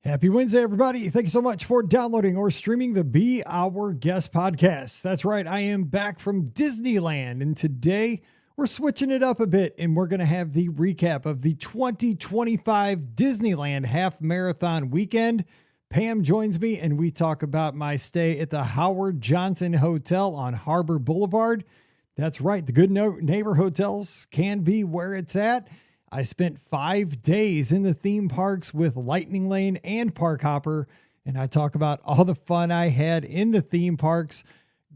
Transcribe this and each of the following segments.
Happy Wednesday, everybody. Thank you so much for downloading or streaming the Be Our Guest podcast. That's right. I am back from Disneyland, and today we're switching it up a bit, and we're going to have the recap of the 2025 Disneyland Half Marathon Weekend. Pam joins me, and we talk about my stay at the Howard Johnson Hotel on Harbor Boulevard. That's right. The Good Neighbor Hotels can be where it's at. I spent 5 days in the theme parks with Lightning Lane and Park Hopper, and I talk about all the fun I had in the theme parks.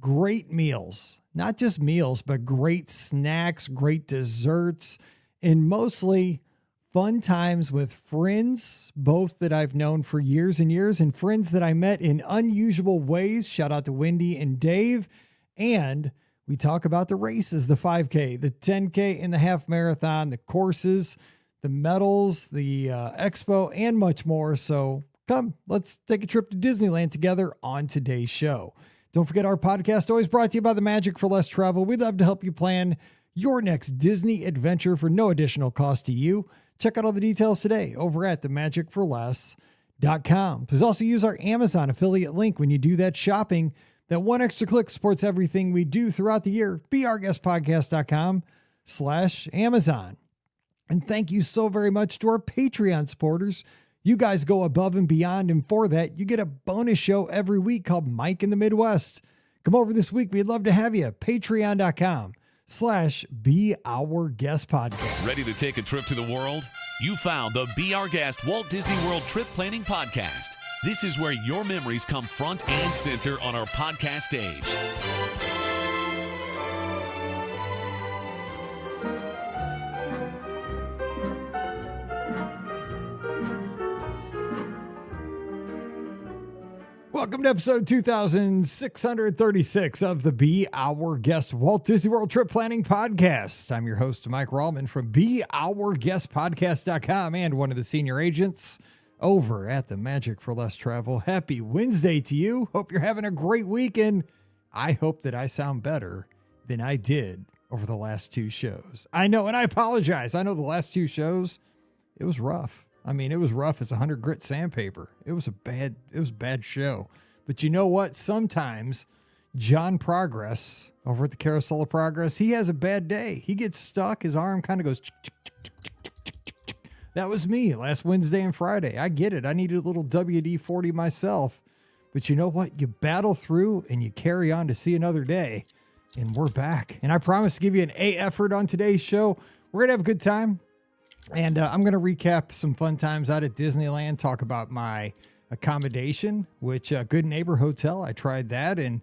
Great meals, not just meals, but great snacks, great desserts, and mostly fun times with friends, both that I've known for years and years, and friends that I met in unusual ways. Shout out to Wendy and Dave. And we talk about the races, the 5K, the 10K, and the half marathon, the courses, the medals, the expo, and much more. So come, let's take a trip to Disneyland together on today's show. Don't forget, our podcast always brought to you by the Magic for Less Travel. We'd love to help you plan your next Disney adventure for no additional cost to you. Check out all the details today over at themagicforless.com. Please also use our Amazon affiliate link when you do that shopping. That one extra click supports everything we do throughout the year. beourguestpodcast.com/Amazon. And thank you so very much to our Patreon supporters. You guys go above and beyond. And for that, you get a bonus show every week called Mike in the Midwest. Come over this week. We'd love to have you. Patreon.com/beourguestpodcast. Ready to take a trip to the world? You found the Be Our Guest Walt Disney World Trip Planning Podcast. This is where your memories come front and center on our podcast stage. Welcome to episode 2636 of the Be Our Guest Walt Disney World Trip Planning Podcast. I'm your host, Mike Rallman from beourguestpodcast.com and one of the senior agents over at the Magic for Less Travel. Happy Wednesday to you. Hope you're having a great weekend. I hope that I sound better than I did over the last two shows. I know, and I apologize. I know the last two shows, it was rough. I mean, it was rough as 100 grit sandpaper. It was a bad show. But you know what? Sometimes John Progress over at the Carousel of Progress, he has a bad day. He gets stuck. His arm kind of goes. That was me last Wednesday and Friday. I get it. I needed a little WD-40 myself. But you know what? You battle through and you carry on to see another day. And we're back. And I promise to give you an A effort on today's show. We're going to have a good time. And I'm going to recap some fun times out at Disneyland, talk about my accommodation, which Good Neighbor Hotel. I tried that, and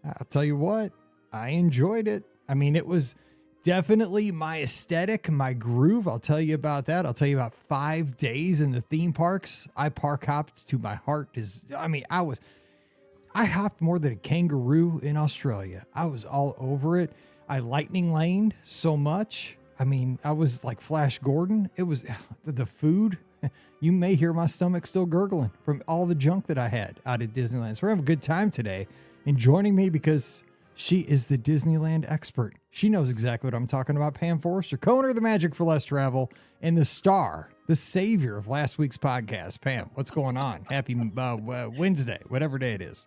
I'll tell you what, I enjoyed it. I mean, it was definitely my aesthetic, my groove. I'll tell you about that. I'll tell you about 5 days in the theme parks. I park hopped to my heart. I hopped more than a kangaroo in Australia. I was all over it. I lightning laned so much. I mean, I was like Flash Gordon. It was the food. You may hear my stomach still gurgling from all the junk that I had out at Disneyland. So we're having a good time today. And joining me, because she is the Disneyland expert. She knows exactly what I'm talking about. Pam Forrester, co-owner of the Magic for Less Travel, and the star, the savior of last week's podcast. Pam, what's going on? Happy Wednesday, whatever day it is.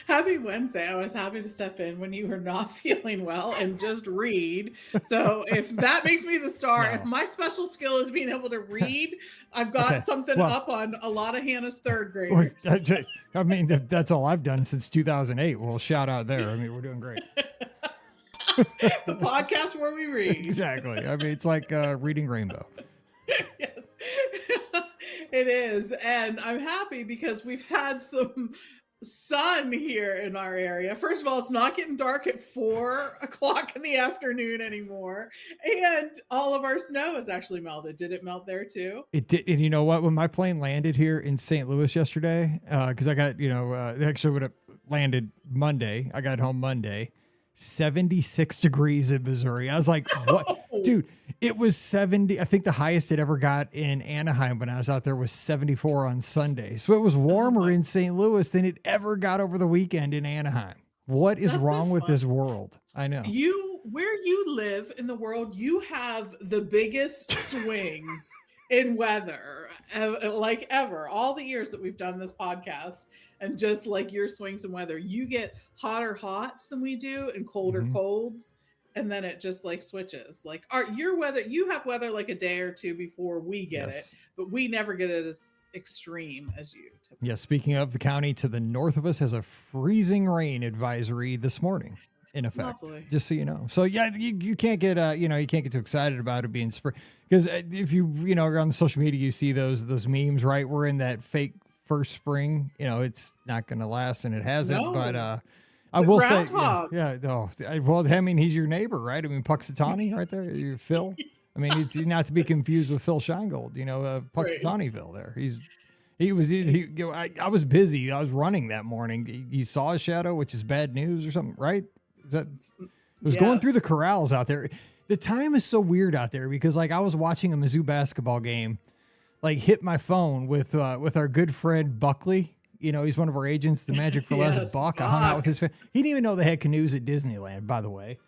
Happy Wednesday. I was happy to step in when you were not feeling well and just read. So if that makes me the star, if my special skill is being able to read, I've got something up on a lot of Hannah's third graders. I mean, that's all I've done since 2008. Well, shout out there. I mean, we're doing great. The podcast where we read. Exactly. I mean, it's like reading Rainbow. Yes, it is. And I'm happy because we've had some sun here in our area. First of all, it's not getting dark at 4 o'clock in the afternoon anymore. And all of our snow has actually melted. Did it melt there too? It did. And you know what? When my plane landed here in St. Louis yesterday, because I got, actually would have landed Monday. I got home Monday. 76 degrees in Missouri. I was like, what? Dude, it was 70. I think the highest it ever got in Anaheim when I was out there was 74 on Sunday. So it was warmer in St. Louis than it ever got over the weekend in Anaheim. What is wrong with this world? I know. Where you live in the world, you have the biggest swings in weather, like ever. All the years that we've done this podcast, and just like your swings in weather, you get hotter hots than we do and colder Mhm. colds. And then it just like switches. Like your weather, you have weather like a day or two before we get it, Yes. but we never get it as extreme as you Yeah, typically. speaking of, the county to the north of us has a freezing rain advisory this morning in effect, Lovely. just so you know. So yeah, you can't get you can't get too excited about it being spring, because if you are on the social media, you see those memes, right? We're in that fake first spring. It's not going to last, and it hasn't. But No, I the will say, groundhog. no. Well, I mean, he's your neighbor, right? I mean, Puxatawny, right there, Phil. I mean, it's not to be confused with Phil Scheingold, Right. Puxatawny there. I was busy. I was running that morning. You saw a shadow, which is bad news or something, right? It was going through Yes. the corrals out there. The time is so weird out there because like I was watching a Mizzou basketball game, like hit my phone with our good friend Buckley. He's one of our agents, the Magic for Less Yes. Buck. I hung out with Fuck. his family. He didn't even know they had canoes at Disneyland, by the way.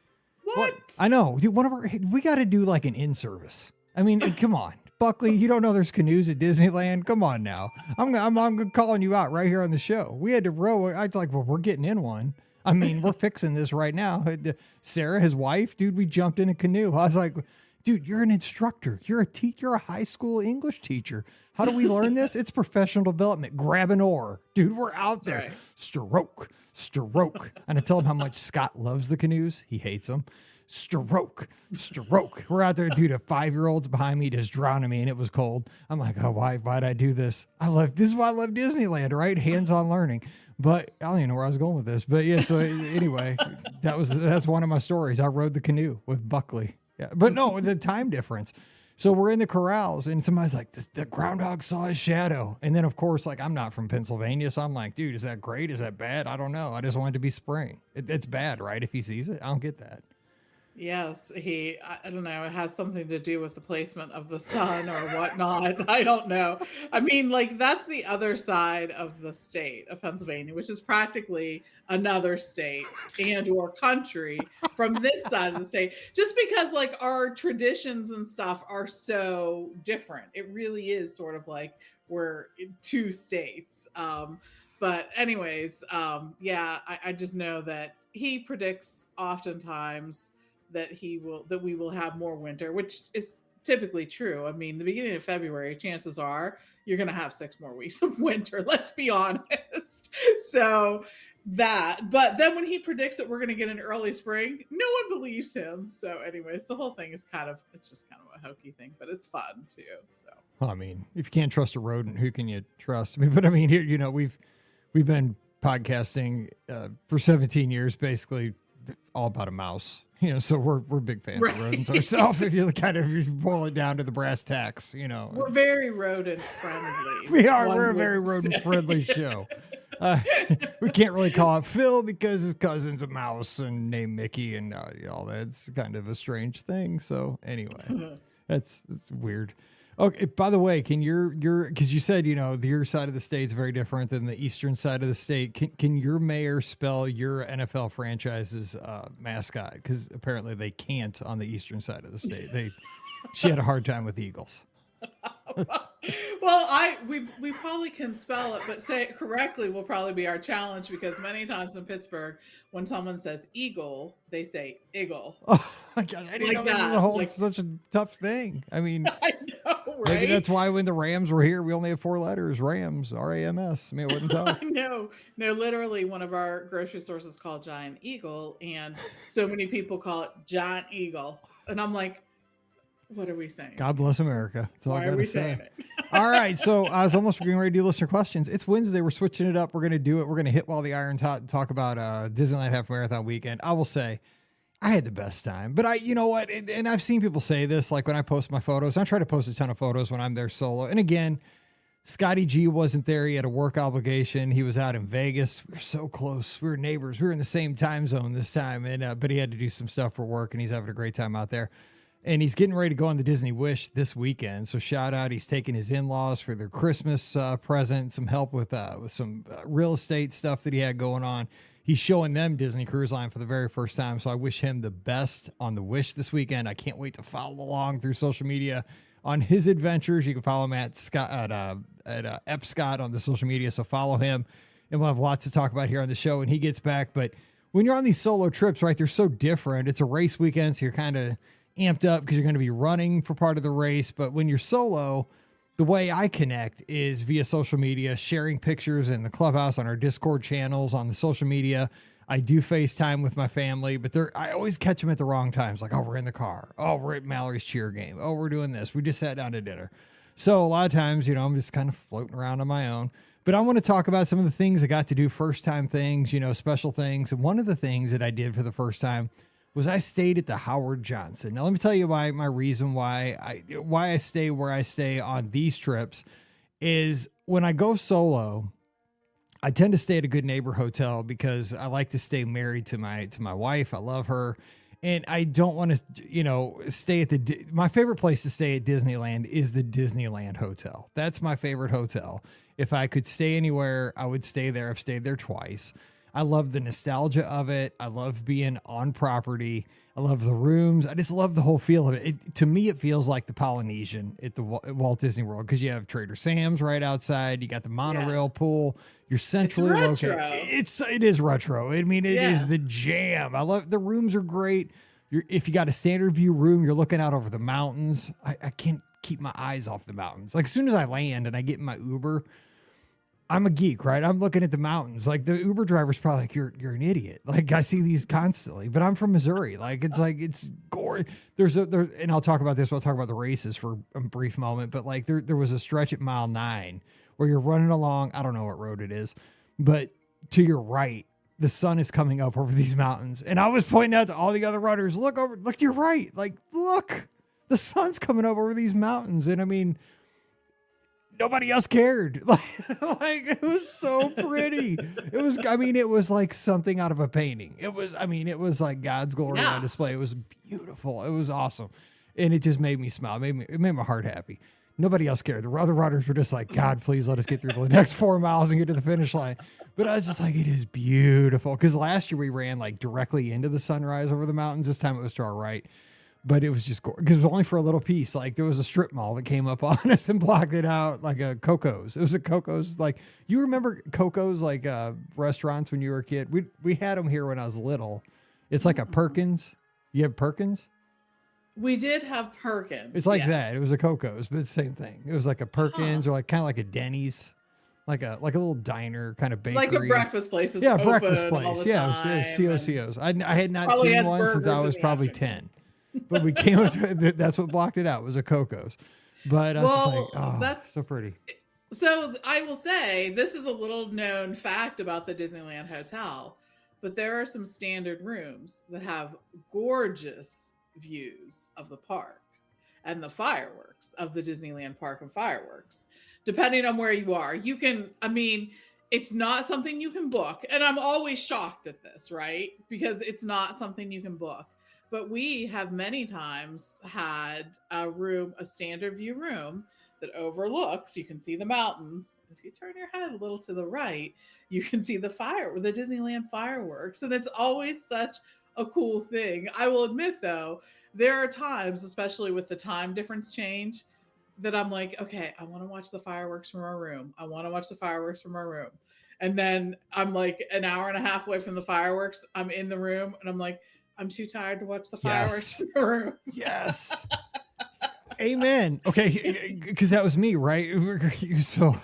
What? I know. Dude, we got to do like an in-service. I mean, come on. Buckley, you don't know there's canoes at Disneyland? Come on now. I'm calling you out right here on the show. We had to row. I was like, well, we're getting in one. I mean, we're fixing this right now. Sarah, his wife, dude, we jumped in a canoe. I was like, dude, you're an instructor. You're a high school English teacher. How do we learn this? It's professional development. Grab an oar. Dude, we're out there. right. Stroke. And I tell him how much Scott loves the canoes. He hates them. Stroke. We're out there, dude. A 5-year-old's behind me just drowning me, and it was cold. I'm like, oh, why'd I do this? This is why I love Disneyland, right? Hands-on learning. But I don't even know where I was going with this. But yeah, so anyway, that's one of my stories. I rode the canoe with Buckley. Yeah, but no, the time difference. So we're in the corrals, and somebody's like, the groundhog saw his shadow. And then, of course, like, I'm not from Pennsylvania, so I'm like, dude, is that great? Is that bad? I don't know. I just want it to be spring. It's bad, right? If he sees it, I don't get that. Yes, I don't know, it has something to do with the placement of the sun or whatnot. I don't know. I mean, like, that's the other side of the state of Pennsylvania, which is practically another state and or country from this side of the state, just because like our traditions and stuff are so different. It really is sort of like we're in two states. But anyways, yeah, I just know that he predicts oftentimes that we will have more winter, which is typically true. I mean, the beginning of February, chances are you're going to have 6 more weeks of winter. Let's be honest. So but then when he predicts that we're going to get an early spring, no one believes him. So, anyways, the whole thing is it's just kind of a hokey thing, but it's fun too. So, Well, I mean, if you can't trust a rodent, who can you trust? I mean, but I mean, here, we've been podcasting for 17 years, basically all about a mouse. So we're big fans of rodents ourselves. If you boil it down to the brass tacks, we're very rodent friendly. we are. one We're a would very rodent say. friendly show. We can't really call it Phil because his cousin's a mouse and named Mickey and all that. It's kind of a strange thing. So anyway, that's weird. Okay. By the way, can because you said your side of the state's very different than the eastern side of the state. Can your mayor spell your NFL franchise's mascot? Because apparently they can't on the eastern side of the state. She had a hard time with Eagles. Well, we probably can spell it, but say it correctly will probably be our challenge, because many times in Pittsburgh, when someone says eagle, they say eagle. Oh my God, I didn't Like know this was that, like- such a tough thing. I mean, I know, right? maybe that's why when the Rams were here, we only have 4 letters, Rams, R-A-M-S. I mean, it wasn't tough. I know. No, literally, one of our grocery stores is called Giant Eagle, and so many people call it Giant Eagle, and I'm like, what are we saying? God bless America. That's all Why I are got we to saying say. it? All right, so I was almost getting ready to do listener questions. It's Wednesday. We're switching it up. We're going to do it. We're going to hit while the iron's hot and talk about Disneyland Half Marathon Weekend. I will say, I had the best time. But you know what? And I've seen people say this, like when I post my photos. I try to post a ton of photos when I'm there solo. And again, Scotty G wasn't there. He had a work obligation. He was out in Vegas. We were so close. We were neighbors. We were in the same time zone this time. And but he had to do some stuff for work, and he's having a great time out there. And he's getting ready to go on the Disney Wish this weekend. So shout out. He's taking his in-laws for their Christmas present, some help with some real estate stuff that he had going on. He's showing them Disney Cruise Line for the very first time. So I wish him the best on the Wish this weekend. I can't wait to follow along through social media on his adventures. You can follow him at Scott at Ep Scott on the social media. So follow him, and we'll have lots to talk about here on the show when he gets back. But when you're on these solo trips, right, they're so different. It's a race weekend, so you're kind of amped up because you're going to be running for part of the race. But when you're solo, the way I connect is via social media, sharing pictures in the clubhouse, on our Discord channels, on the social media. I do FaceTime with my family, but I always catch them at the wrong times. Like, oh, we're in the car. Oh, we're at Mallory's cheer game. Oh, we're doing this. We just sat down to dinner. So a lot of times, I'm just kind of floating around on my own. But I want to talk about some of the things I got to do, first time things, special things. And one of the things that I did for the first time was I stayed at the Howard Johnson. Now, let me tell you my reason why I stay where I stay on these trips is when I go solo, I tend to stay at a good neighbor hotel because I like to stay married to my wife. I love her. And I don't want to, stay at my favorite place to stay at Disneyland is the Disneyland Hotel. That's my favorite hotel. If I could stay anywhere, I would stay there. I've stayed there twice. I love the nostalgia of it. I love being on property. I love the rooms. I just love the whole feel of it. To me, it feels like the Polynesian at the Walt Disney World because you have Trader Sam's right outside. You got the monorail pool. You're centrally located. It is retro. I mean, it is the jam. I love the rooms are great. If you got a standard view room, you're looking out over the mountains. I can't keep my eyes off the mountains. Like as soon as I land and I get in my Uber, I'm a geek, right? I'm looking at the mountains. Like the Uber driver's probably like, you're an idiot. Like I see these constantly, but I'm from Missouri. It's gorgeous. And I'll talk about this. We'll talk about the races for a brief moment, but like there was a stretch at mile 9 where you're running along. I don't know what road it is, but to your right, the sun is coming up over these mountains. And I was pointing out to all the other runners, look to your right. Like, look, the sun's coming up over these mountains. And I mean, nobody else cared. Like it was so pretty. It was like something out of a painting. It was like God's glory on display. It was beautiful. It was awesome. And it just made me smile. It made my heart happy. Nobody else cared. The other runners were just like, God, please let us get through the next 4 miles and get to the finish line. But I was just like, it is beautiful. Because last year we ran like directly into the sunrise over the mountains. This time it was to our right. But it was just gorgeous because it was only for a little piece. Like there was a strip mall that came up on us and blocked it out, like a Coco's. It was a Coco's. Like you remember Coco's, like restaurants when you were a kid. We had them here when I was little. It's like a Perkins. You have Perkins? We did have Perkins. It's like that. It was a Coco's, but it's the same thing. It was like a Perkins or like kind of like a Denny's, like a little diner kind of bakery, like a breakfast place. Breakfast place. Yeah, COCO's. I had not seen one since I was probably 10. But we came up to it, that's what blocked it out, was a Coco's. But I was just like, oh, that's so pretty. So I will say, this is a little known fact about the Disneyland Hotel, but there are some standard rooms that have gorgeous views of the park and the fireworks of the Disneyland Park and fireworks. Depending on where you are, it's not something you can book. And I'm always shocked at this, right? Because it's not something you can book. But we have many times had a standard view room that overlooks, you can see the mountains. If you turn your head a little to the right, you can see the Disneyland fireworks. And it's always such a cool thing. I will admit though, there are times, especially with the time difference change, that I'm like, okay, I want to watch the fireworks from our room. And then I'm like an hour and a half away from the fireworks. I'm in the room and I'm like, I'm too tired to watch the fireworks in the room. Yes. Amen. Okay, because that was me, right? So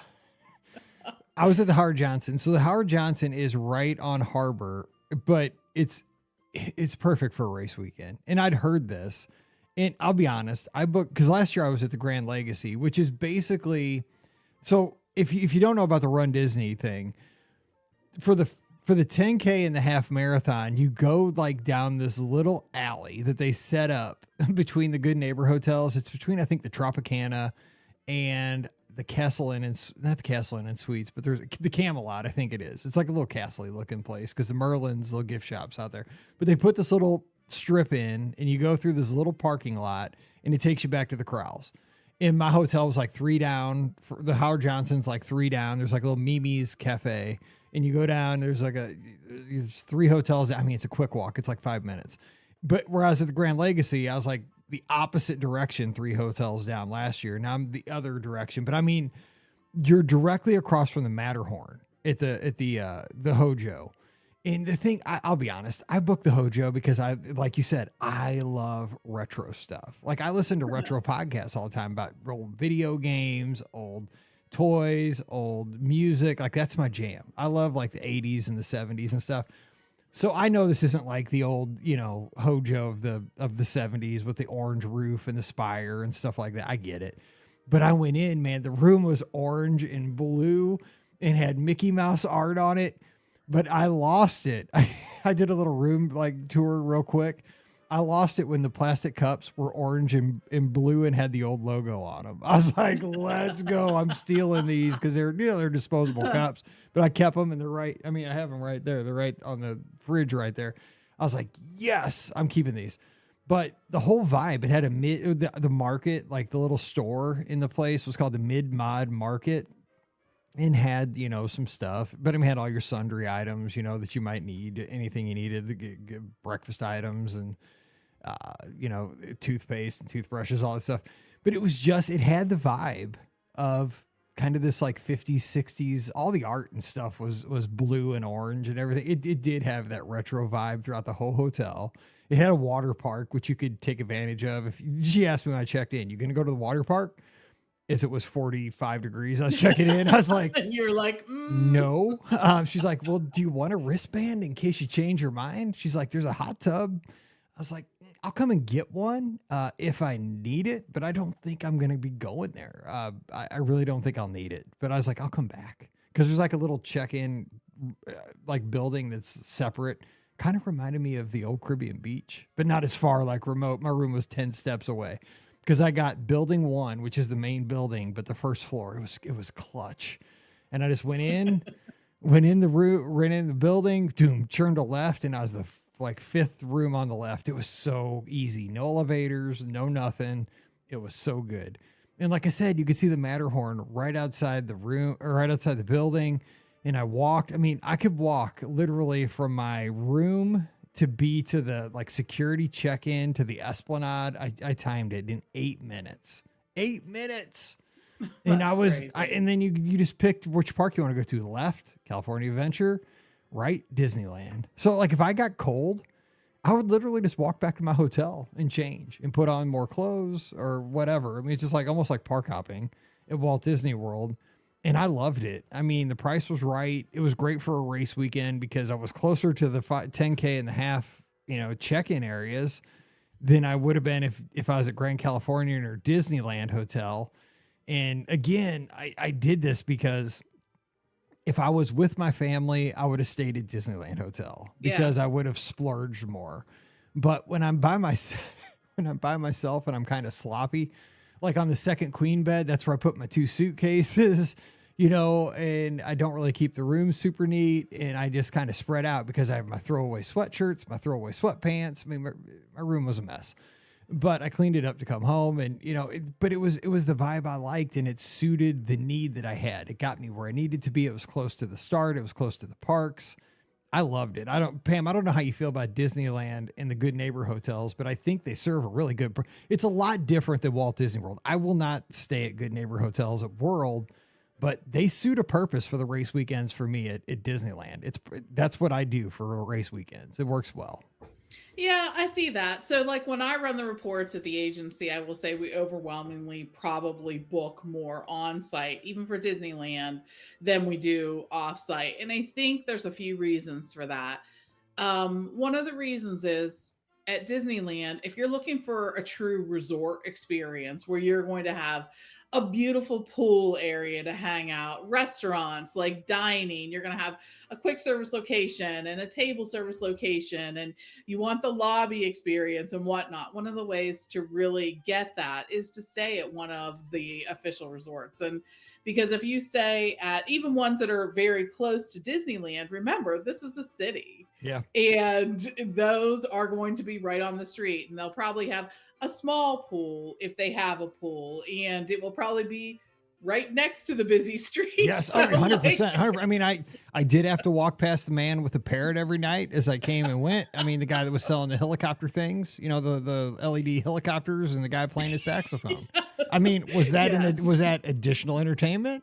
I was at the Howard Johnson. So the Howard Johnson is right on Harbor, but it's perfect for a race weekend. And I'd heard this, and I'll be honest, I booked because last year I was at the Grand Legacy, which is basically, so if you don't know about the Run Disney thing, for the 10K and the half marathon, you go like down this little alley that they set up between the Good Neighbor hotels. It's between, I think, the Tropicana and the Castle Inn, and not the Castle Inn and Suites, but there's the Camelot. I think it is. It's like a little castle-y looking place because the Merlin's little gift shops out there. But they put this little strip in, and you go through this little parking lot, and it takes you back to the corrals. And my hotel was like 3 down. For the Howard Johnson's like 3 down. There's like a little Mimi's Cafe. And you go down, there's 3 hotels. It's a quick walk. It's like 5 minutes. But whereas at the Grand Legacy, I was like, the opposite direction 3 hotels down last year. Now I'm the other direction, but I mean, you're directly across from the Matterhorn at the Hojo. And the thing, I'll be honest, I booked the Hojo because like you said, I love retro stuff. Like I listen to retro podcasts all the time about old video games, old toys, old music. Like that's my jam. I love like the 80s and the 70s and stuff. So I know this isn't like the old, Hojo of the 70s with the orange roof and the spire and stuff like that. I get it. But I went in, man, the room was orange and blue and had Mickey Mouse art on it. But I lost it. I did a little room like tour real quick. I lost it when the plastic cups were orange and blue and had the old logo on them. I was like, let's go. I'm stealing these because they're disposable cups, but I kept them and they're right. I mean, I have them right there. They're right on the fridge right there. I was like, yes, I'm keeping these. But the whole vibe, it had the market, like the little store in the place was called the Mid-Mod Market. And had, some stuff, but it had all your sundry items, that you might need, anything you needed, the breakfast items and, toothpaste and toothbrushes, all that stuff. But it had the vibe of kind of this like 50s, 60s, all the art and stuff was blue and orange and everything. It did have that retro vibe throughout the whole hotel. It had a water park, which you could take advantage of. She asked me when I checked in, you going to go to the water park? As it was 45 degrees. I was checking in. I was like, you're like, no. She's like, well, do you want a wristband in case you change your mind? She's like, there's a hot tub. I was like, I'll come and get one if I need it, but I don't think I'm going to be going there. I really don't think I'll need it, but I was like, I'll come back because there's like a little check-in like building that's separate. Kind of reminded me of the old Caribbean beach, but not as far, like remote. My room was 10 steps away. Because I got building 1, which is the main building, but the first floor, it was clutch. And I just went in the room, ran in the building, turned to left, and I was the 5th room on the left. It was so easy. No elevators, no nothing. It was so good. And like I said, you could see the Matterhorn right outside the room or right outside the building. And I could walk literally from my room to be to the security check-in to the Esplanade. I timed it in 8 minutes. 8 minutes. And and then you just picked which park you want to go to. Left, California Adventure, right, Disneyland. So if I got cold, I would literally just walk back to my hotel and change and put on more clothes or whatever. I mean, it's just almost like park hopping at Walt Disney World. And I loved it. I mean, the price was right. It was great for a race weekend because I was closer to the 10K and a half, check-in areas than I would have been if I was at Grand Californian or Disneyland Hotel. And again, I did this because if I was with my family, I would have stayed at Disneyland Hotel because I would have splurged more. But when I'm by myself, and I'm kind of sloppy, like on the second queen bed, that's where I put my 2 suitcases. And I don't really keep the room super neat. And I just kind of spread out because I have my throwaway sweatshirts, my throwaway sweatpants. I mean, my room was a mess, but I cleaned it up to come home and, but it was the vibe I liked and it suited the need that I had. It got me where I needed to be. It was close to the start. It was close to the parks. I loved it. Pam, I don't know how you feel about Disneyland and the Good Neighbor hotels, but I think they serve a really good, it's a lot different than Walt Disney World. I will not stay at Good Neighbor hotels at World, but they suit a purpose for the race weekends for me at Disneyland. That's what I do for race weekends. It works well. Yeah, I see that. So when I run the reports at the agency, I will say we overwhelmingly probably book more on site, even for Disneyland, than we do off site. And I think there's a few reasons for that. One of the reasons is at Disneyland, if you're looking for a true resort experience where you're going to have a beautiful pool area to hang out, restaurants like dining, you're going to have a quick service location and a table service location, and you want the lobby experience and whatnot. One of the ways to really get that is to stay at one of the official resorts. And because if you stay at even ones that are very close to Disneyland, remember, this is a city. Yeah. And those are going to be right on the street, and they'll probably have a small pool if they have a pool, and it will probably be right next to the busy street. Yes, So, 100%. I mean, I did have to walk past the man with the parrot every night as I came and went. I mean, the guy that was selling the helicopter things, you know, the LED helicopters, and the guy playing his saxophone. I mean, was that Yes. was that additional entertainment?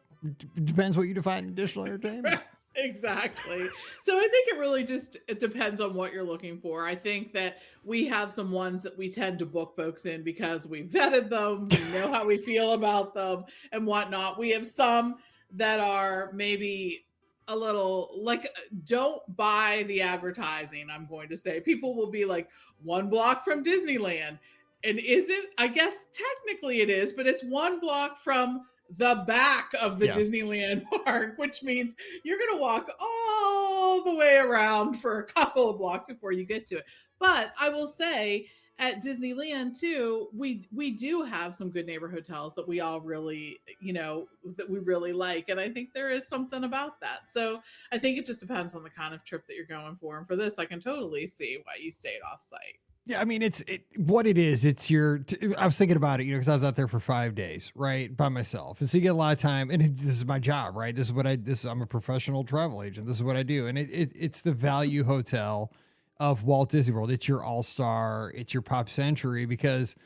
Depends what you define additional entertainment. Exactly. So I think it really just it depends on what you're looking for. I think that we have some ones that we tend to book folks in because we vetted them, we know how we feel about them and whatnot. We have some that are maybe a little like don't buy the advertising. I'm going to say people will be like 1 block from Disneyland. And is it? I guess technically it is, but it's 1 block from the back of the Yeah. Disneyland park, which means you're going to walk all the way around for a couple of blocks before you get to it. But I will say at Disneyland too, we do have some good neighbor hotels that we all really, that we really like. And I think there is something about that. So I think it just depends on the kind of trip that you're going for. And for this, I can totally see why you stayed off site. Yeah, I mean, what it is. It's I was thinking about it, because I was out there for 5 days, right, by myself, and so you get a lot of time. And this is my job, right? This is what I'm a professional travel agent. This is what I do, and it's the value hotel of Walt Disney World. It's your all-star. It's your Pop Century, because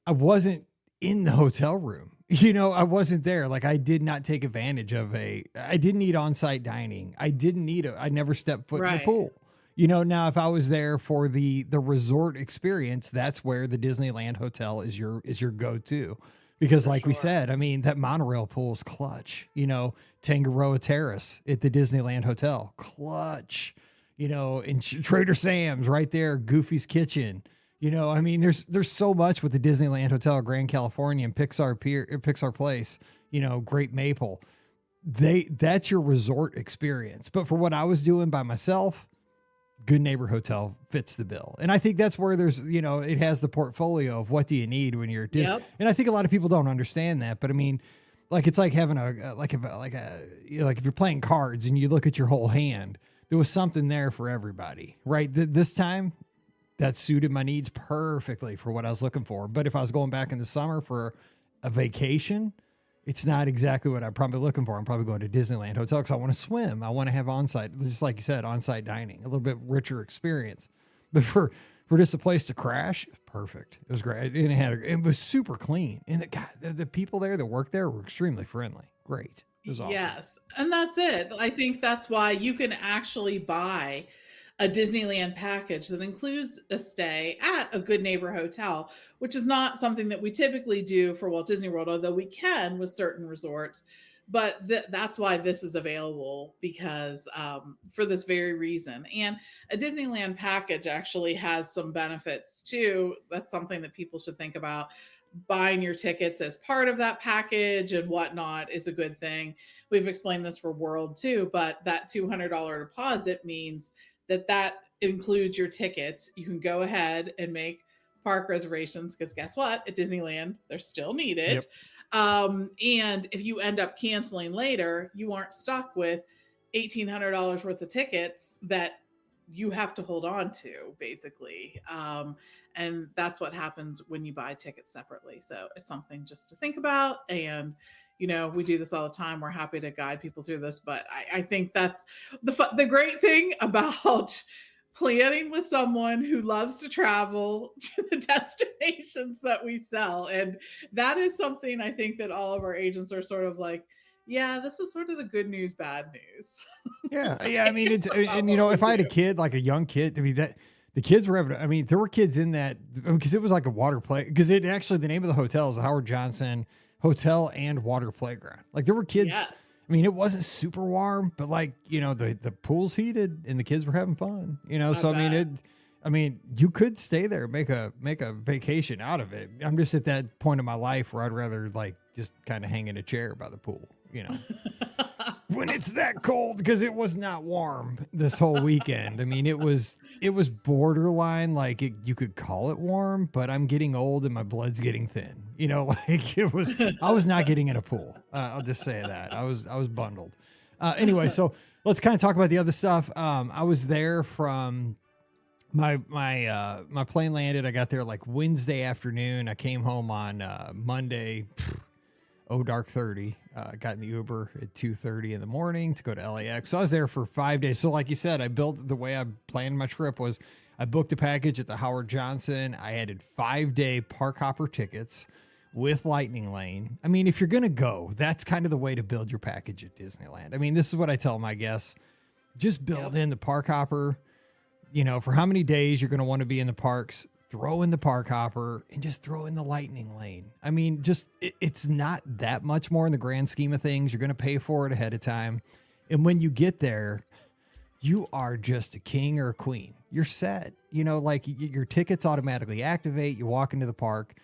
I wasn't in the hotel room. I wasn't there. Like, I did not take advantage of I didn't need on-site dining. I never stepped foot in the pool. Now if I was there for the resort experience, that's where the Disneyland hotel is your go-to, because like we said, I mean, that monorail pool is clutch. Tangaroa Terrace at the Disneyland hotel, clutch. And Trader Sam's right there, Goofy's Kitchen. I mean, there's so much with the Disneyland Hotel, Grand California, and Pixar Place. Great Maple. That's your resort experience. But for what I was doing by myself, Good Neighbor Hotel fits the bill. And I think that's where there's, it has the portfolio of what do you need when you're at Disney. Yep. And I think a lot of people don't understand that, but I mean, like, it's like having if you're playing cards and you look at your whole hand, there was something there for everybody, right? This time that suited my needs perfectly for what I was looking for. But if I was going back in the summer for a vacation, it's not exactly what I'm probably looking for. I'm probably going to Disneyland Hotel because I want to swim. I want to have on-site, just like you said, on-site dining, a little bit richer experience. But for just a place to crash, perfect. It was great. And it was super clean. And the people there that worked there were extremely friendly. Great. It was awesome. Yes. And that's it. I think that's why you can actually buy a Disneyland package that includes a stay at a Good Neighbor Hotel, which is not something that we typically do for Walt Disney World, although we can with certain resorts. But that's why this is available, because for this very reason. And a Disneyland package actually has some benefits too. That's something that people should think about. Buying your tickets as part of that package and whatnot is a good thing. We've explained this for World too, but that $200 deposit means that includes your tickets. You can go ahead and make park reservations, because guess what? At Disneyland, they're still needed. Yep. And if you end up canceling later, you aren't stuck with $1,800 worth of tickets that you have to hold on to, basically. And that's what happens when you buy tickets separately. So it's something just to think about. And we do this all the time. We're happy to guide people through this, but I think that's the great thing about planning with someone who loves to travel to the destinations that we sell. And that is something I think that all of our agents are sort of like, yeah, this is sort of the good news, bad news. Yeah. I mean, if I had a kid, like a young kid, I mean, that the kids were having, I mean, there were kids in that, because it was like a water play, because the name of the hotel is the Howard Johnson Hotel and Water Playground. Like, there were kids. Yes. I mean, it wasn't super warm, but like, the pool's heated and the kids were having fun, so I mean, you could stay there, make a vacation out of it. I'm just at that point in my life where I'd rather like just kind of hang in a chair by the pool, when it's that cold, because it was not warm this whole weekend. I mean, it was borderline, like you could call it warm, but I'm getting old and my blood's getting thin, I was not getting in a pool. I'll just say that I was bundled. Anyway, so let's kind of talk about the other stuff. I was there from my plane landed. I got there like Wednesday afternoon. I came home on Monday. dark 30. Got in the Uber at 2:30 in the morning to go to LAX. So I was there for 5 days. So like you said, I built the way I planned my trip was I booked a package at the Howard Johnson. I added 5-day park hopper tickets with Lightning Lane. I mean, if you're going to go, that's kind of the way to build your package at Disneyland. I mean, this is what I tell my guests. Just build in the park hopper, for how many days you're going to want to be in the parks, throw in the park hopper and just throw in the Lightning Lane. I mean, it's not that much more in the grand scheme of things. You're going to pay for it ahead of time. And when you get there, you are just a king or a queen. You're set, your tickets automatically activate. You walk into the park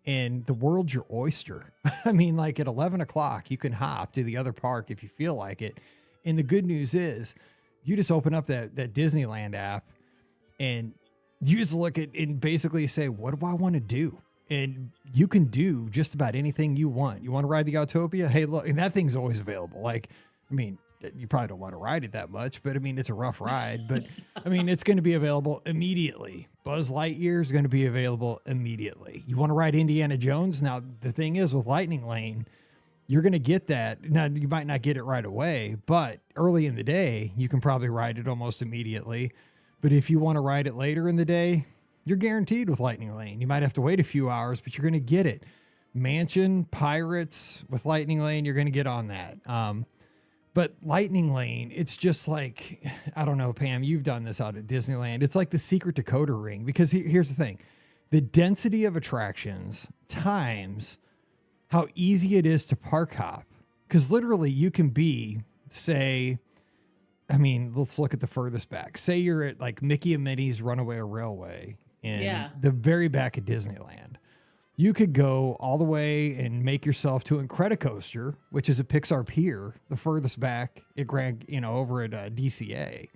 and the world's your oyster. I mean, like at 11 o'clock, you can hop to the other park if you feel like it. And the good news is you just open up that Disneyland app and you just look at and basically say, what do I want to do? And you can do just about anything you want. You want to ride the Autopia? Hey, look, and that thing's always available. Like, I mean, you probably don't want to ride it that much, but I mean, it's a rough ride, but I mean, it's going to be available immediately. Buzz Lightyear is going to be available immediately. You want to ride Indiana Jones? Now, the thing is with Lightning Lane, you're going to get that. Now, you might not get it right away, but early in the day, you can probably ride it almost immediately. But if you want to ride it later in the day, you're guaranteed with Lightning Lane. You might have to wait a few hours, but you're going to get it. Mansion, Pirates with Lightning Lane, you're going to get on that. But Lightning Lane, it's just like, I don't know, Pam, you've done this out at Disneyland. It's like the secret decoder ring because here's the thing. The density of attractions times how easy it is to park hop. Because literally you can be, say, I mean, let's look at the furthest back. Say you're at like Mickey and Minnie's Runaway Railway in the very back of Disneyland. You could go all the way and make yourself to Incredicoaster, which is a Pixar Pier, the furthest back at Grand, over at DCA.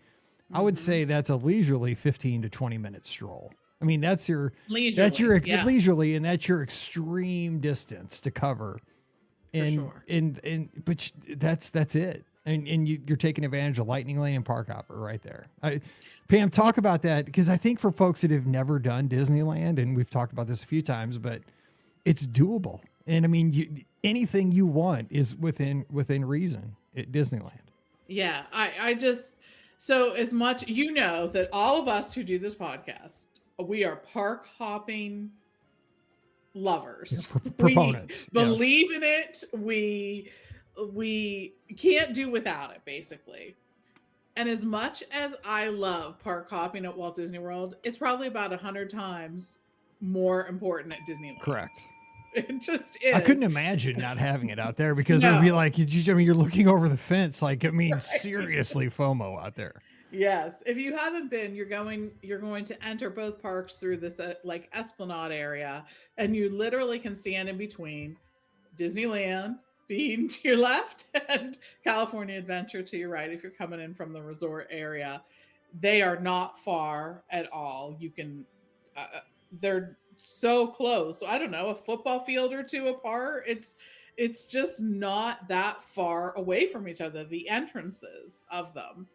I would say that's a leisurely 15 to 20 minute stroll. I mean, that's your leisurely, and that's your extreme distance to cover. And, sure. But that's it. And you're taking advantage of Lightning Lane and Park Hopper right there. Pam, talk about that, because I think for folks that have never done Disneyland, and we've talked about this a few times, but it's doable. And I mean, anything you want is within reason at Disneyland. Yeah, so as much, that all of us who do this podcast, we are park hopping lovers. Proponents. We believe in it. We can't do without it, basically. And as much as I love park hopping at Walt Disney World, it's probably about 100 times more important at Disneyland. Correct. It just is. I couldn't imagine not having it out there, because it would be like, you're looking over the fence. Like, I mean, seriously, FOMO out there. Yes. If you haven't been, you're going to enter both parks through this like Esplanade area, and you literally can stand in between Disneyland being to your left and California Adventure to your right if you're coming in from the resort area. They are not far at all. You can they're so close. So I don't know, a football field or two apart. It's just not that far away from each other, the entrances of them.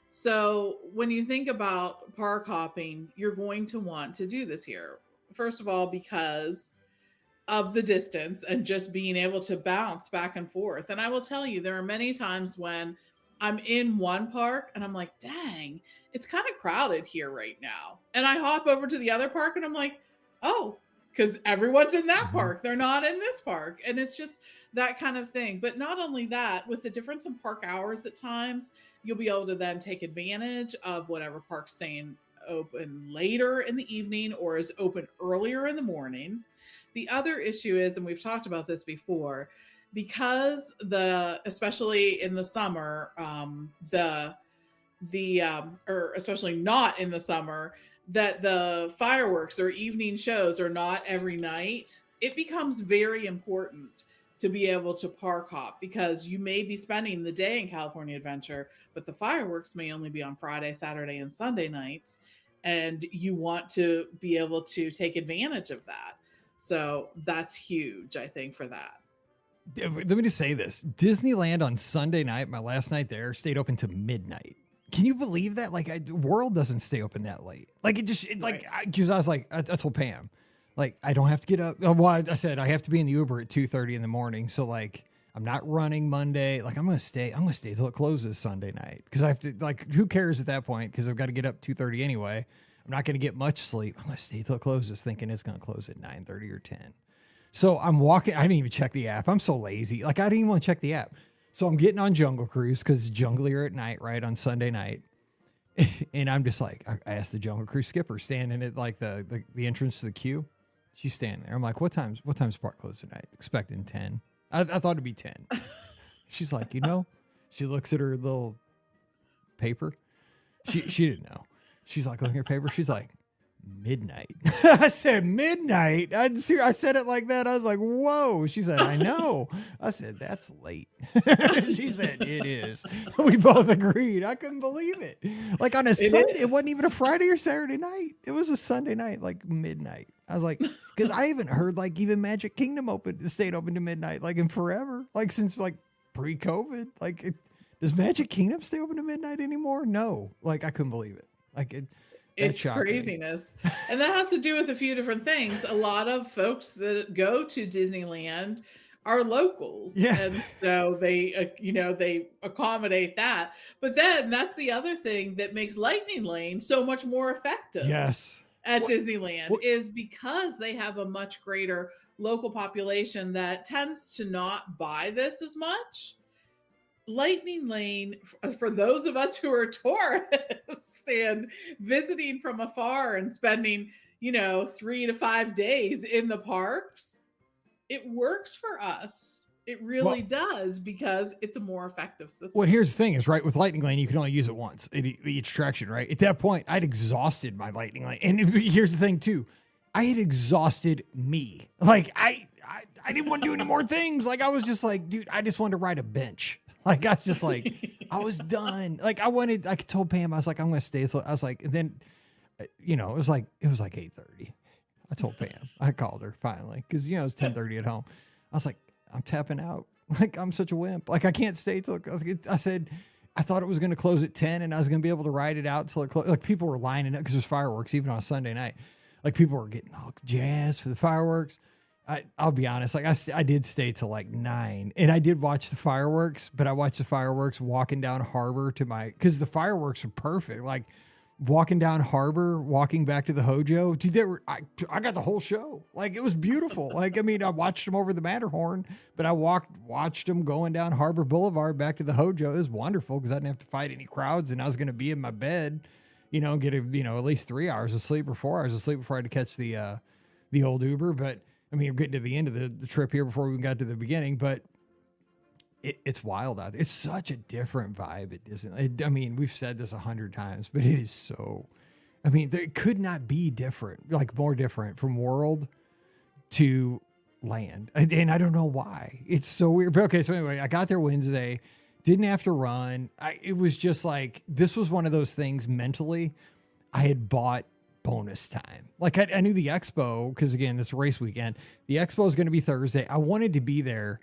So when you think about park hopping, you're going to want to do this here. First of all, because of the distance and just being able to bounce back and forth. And I will tell you, there are many times when I'm in one park and I'm like, dang, it's kind of crowded here right now. And I hop over to the other park and I'm like, oh, because everyone's in that park. They're not in this park. And it's just that kind of thing. But not only that, with the difference in park hours at times, you'll be able to then take advantage of whatever park's staying open later in the evening or is open earlier in the morning. The other issue is, and we've talked about this before, because especially in the summer, or especially not in the summer, that the fireworks or evening shows are not every night, it becomes very important to be able to park hop, because you may be spending the day in California Adventure, but the fireworks may only be on Friday, Saturday, and Sunday nights, and you want to be able to take advantage of that. So that's huge, I think, for that. Let me just say this. Disneyland on Sunday night, my last night there, stayed open to midnight. Can you believe that? Like, World doesn't stay open that late. Like, because I was like, I told Pam, Like, I don't have to get up. Well, I said I have to be in the Uber at 2:30 in the morning. So like, I'm not running Monday. Like, I'm going to stay till it closes Sunday night. Cause I have to, like, who cares at that point? Cause I've got to get up 2:30 anyway. I'm not going to get much sleep. I'm going to stay till it closes, thinking it's going to close at 9:30 or 10. So I'm walking. I didn't even check the app. I'm so lazy. Like, I didn't even want to check the app. So I'm getting on Jungle Cruise because junglier at night, right, on Sunday night. And I'm just like, I asked the Jungle Cruise skipper standing at like the entrance to the queue. She's standing there. I'm like, what time's park close tonight? Expecting 10. I thought it'd be 10. She's like, she looks at her little paper. She didn't know. She's like looking at her paper. She's like, midnight. I said, midnight? I said it like that. I was like, whoa. She said, I know. I said, that's late. She said, it is. We both agreed. I couldn't believe it. Like on a Sunday, it wasn't even a Friday or Saturday night. It was a Sunday night, like midnight. I was like, because I haven't heard like even Magic Kingdom stayed open to midnight, like in forever, like since like pre-COVID. Like, does Magic Kingdom stay open to midnight anymore? No. Like, I couldn't believe it. Like it's craziness. And that has to do with a few different things. A lot of folks that go to Disneyland are locals. Yeah. And so they, they accommodate that. But then that's the other thing that makes Lightning Lane so much more effective. Yes. At Disneyland is because they have a much greater local population that tends to not buy this as much. Lightning Lane, for those of us who are tourists and visiting from afar and spending, 3 to 5 days in the parks, it works for us. It really does because it's a more effective system. Well, here's the thing is, right, with Lightning Lane, you can only use it once at each attraction, right? At that point, I'd exhausted my Lightning Lane. And here's the thing, too. I had exhausted me. Like, I didn't want to do any more things. Like, I was just like, dude, I just wanted to ride a bench. Like, I was just like, I was done. Like, I told Pam, I was like, I'm going to stay. I was like, and then, it was like 8:30. I told Pam, I called her finally. Cause it was 10:30 at home. I was like, I'm tapping out. Like, I'm such a wimp. Like, I can't stay till I said, I thought it was going to close at 10 and I was going to be able to ride it out until it closed. Like, people were lining up because there's fireworks even on a Sunday night. Like, people were getting all jazzed for the fireworks. I'll be honest. Like, I did stay till like 9 and I did watch the fireworks, but I watched the fireworks walking down Harbor because the fireworks are perfect. Like, walking down Harbor, walking back to the Hojo, dude, I got the whole show. Like, it was beautiful. Like, I mean, I watched them over the Matterhorn, but I watched them going down Harbor Boulevard back to the Hojo. It was wonderful because I didn't have to fight any crowds and I was going to be in my bed, get at least 3 hours of sleep or 4 hours of sleep before I had to catch the old Uber. But I mean, we're getting to the end of the trip here before we even got to the beginning, but it's wild out there. It's such a different vibe at Disneyland. I mean, we've said this 100 times, but it is so, it could not be different, like more different from World to Land. And I don't know why. It's so weird. But okay, so anyway, I got there Wednesday, didn't have to run. It was just like, this was one of those things mentally I had bought bonus time. Like, I knew the expo, because again, this race weekend, the expo is going to be Thursday. I wanted to be there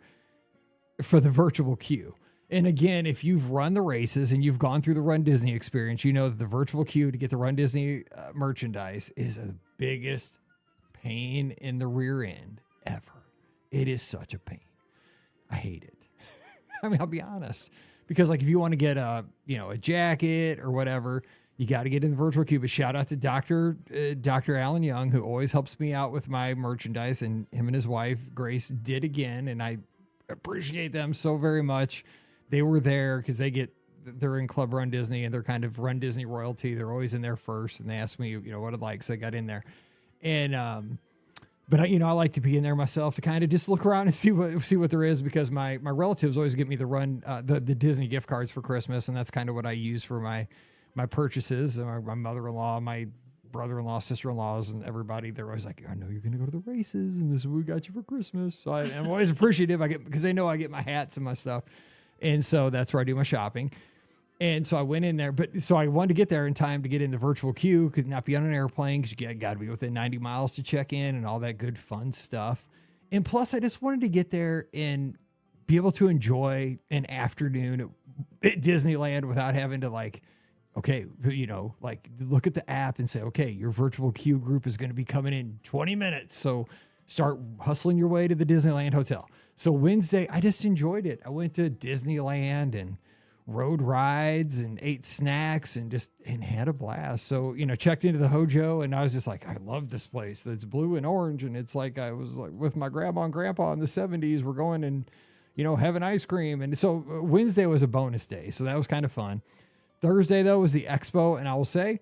for the virtual queue. And again, if you've run the races and you've gone through the Run Disney experience, you know that the virtual queue to get the Run Disney merchandise is the biggest pain in the rear end ever. It is such a pain. I hate it. I'll be honest, because like if you want to get a jacket or whatever, you got to get in the virtual queue. But shout out to Dr. Alan Young, who always helps me out with my merchandise, and him and his wife Grace did again, and I appreciate them so very much. They were there because they're in Club Run Disney and they're kind of Run Disney royalty. They're always in there first, and they asked me, what I'd like, so I got in there. And but I like to be in there myself to kind of just look around and see what there is, because my relatives always get me the Disney gift cards for Christmas, and that's kind of what I use for my purchases. My mother-in-law, my brother-in-law, sister-in-laws, and everybody, they're always like, I know you're going to go to the races, and this is what we got you for Christmas. So I'm always appreciative. Because they know I get my hats and my stuff. And so that's where I do my shopping. And so I went in there, so I wanted to get there in time to get in the virtual queue, could not be on an airplane because you got to be within 90 miles to check in and all that good fun stuff. And plus I just wanted to get there and be able to enjoy an afternoon at Disneyland without having to like okay, you know, like look at the app and say, okay, your virtual queue group is going to be coming in 20 minutes. So start hustling your way to the Disneyland hotel. So Wednesday, I just enjoyed it. I went to Disneyland and rode rides and ate snacks and had a blast. So, you know, checked into the Hojo and I was just like, I love this place. That's blue and orange. And it's like, I was like with my grandma and grandpa in the 70s, we're going and, you know, having ice cream. And so Wednesday was a bonus day. So that was kind of fun. Thursday though was the expo. And I will say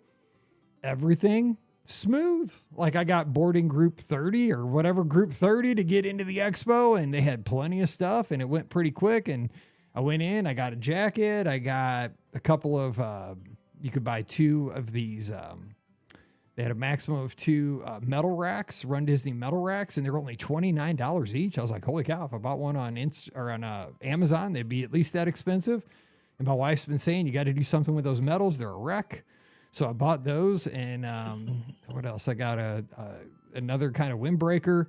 everything smooth. Like I got boarding group 30 or whatever group 30 to get into the expo and they had plenty of stuff and it went pretty quick. And I went in, I got a jacket. I got a couple of, you could buy 2 of these. They had a maximum of 2 metal racks, runDisney metal racks, and they were only $29 each. I was like, holy cow, if I bought one on Amazon, they'd be at least that expensive. And my wife's been saying, you got to do something with those metals. They're a wreck. So I bought those. And what else? I got another kind of windbreaker.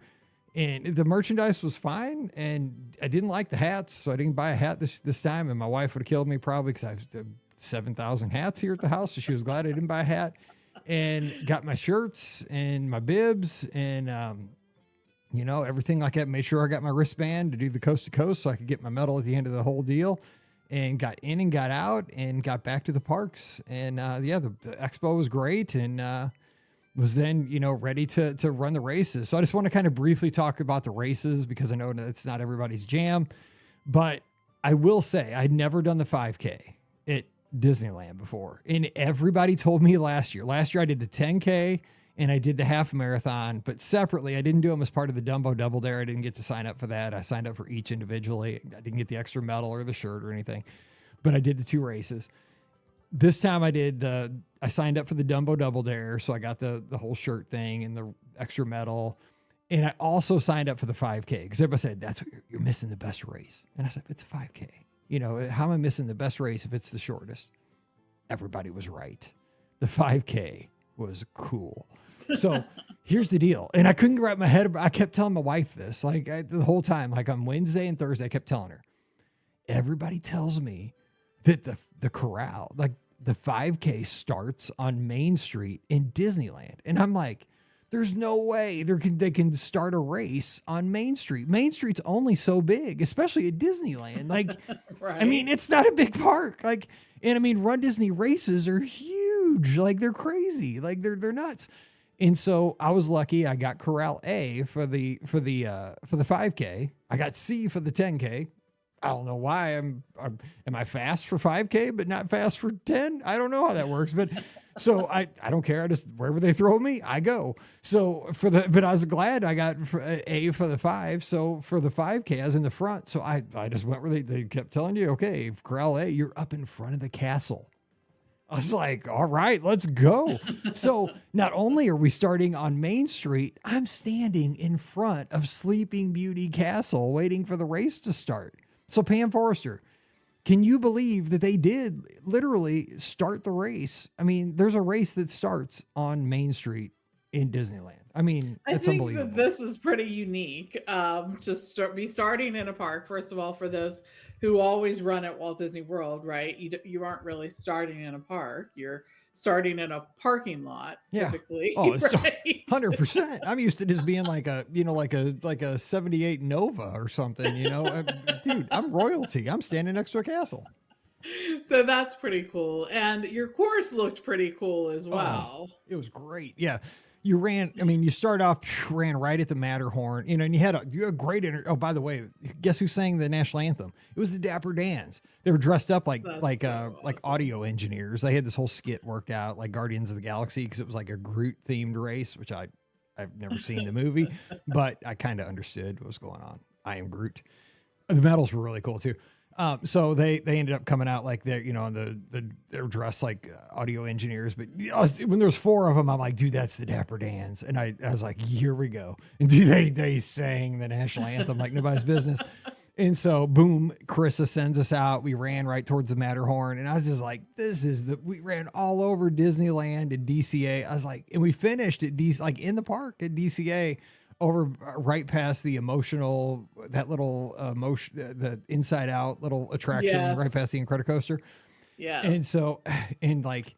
And the merchandise was fine, and I didn't like the hats, so I didn't buy a hat this time. And my wife would have killed me probably because I have 7,000 hats here at the house, so she was glad I didn't buy a hat. And got my shirts and my bibs and you know, everything like that. Made sure I got my wristband to do the coast to coast, so I could get my medal at the end of the whole deal. And got in and got out and got back to the parks. And the expo was great and. Was then, you know, ready to run the races. So I just want to kind of briefly talk about the races because I know it's not everybody's jam, but I will say I'd never done the 5K at Disneyland before. And everybody told me last year I did the 10K and I did the half marathon, but separately, I didn't do them as part of the Dumbo Double Dare. I didn't get to sign up for that. I signed up for each individually. I didn't get the extra medal or the shirt or anything, but I did the 2 races. This time I signed up for the Dumbo Double Dare. So I got the whole shirt thing and the extra medal. And I also signed up for the 5K because everybody said, that's what you're missing the best race. And I said, it's a 5K. You know, how am I missing the best race if it's the shortest? Everybody was right. The 5K was cool. So here's the deal. And I couldn't wrap my head. I kept telling my wife this the whole time, like on Wednesday and Thursday, I kept telling her, everybody tells me that the corral, like the 5K starts on Main Street in Disneyland. And I'm like, there's no way they can start a race on Main Street. Main Street's only so big, especially at Disneyland. Like, right. I mean, it's not a big park. Like, and I mean, RunDisney races are huge. Like they're crazy. Like they're nuts. And so I was lucky. I got Corral A for the 5K. I got C for the 10K. I don't know why am I fast for 5K, but not fast for 10? I don't know how that works, but so I don't care. I just, wherever they throw me, I go. So but I was glad I got A for the 5. So for the 5K, I was in the front. So I just went where they kept telling you, okay, Corral A, you're up in front of the castle. I was like, all right, let's go. So not only are we starting on Main Street, I'm standing in front of Sleeping Beauty Castle waiting for the race to start. So Pam Forrester, can you believe that they did literally start the race? I mean, there's a race that starts on Main Street in Disneyland. I mean, it's unbelievable. That this is pretty unique to be starting in a park. First of all, for those who always run at Walt Disney World, right? You aren't really starting in a park. You're starting in a parking lot, typically. Oh, it's right? 100%. I'm used to just being like a 78 Nova or something, you know. Dude, I'm royalty. I'm standing next to a castle. So that's pretty cool. And your course looked pretty cool as well. Oh, it was great. Yeah. You start off, ran right at the Matterhorn, you know, and you had a great oh, by the way, guess who sang the national anthem? It was the Dapper Dans. They were dressed up like audio engineers. They had this whole skit worked out like Guardians of the Galaxy because it was like a Groot themed race, which I've never seen the movie, but I kind of understood what was going on. I am Groot. The medals were really cool too. So they ended up coming out like they're, you know, they're dressed like audio engineers, but when there's 4 of them, I'm like, dude, that's the Dapper Dans. And I was like, here we go. And dude, they sang the national anthem like nobody's business. And so boom, Carissa sends us out. We ran right towards the Matterhorn. And I was just like, we ran all over Disneyland and DCA. I was like, and we finished at in the park at DCA. Over right past the the Inside Out little attraction, right past the Incredicoaster. Yeah. And so, and like,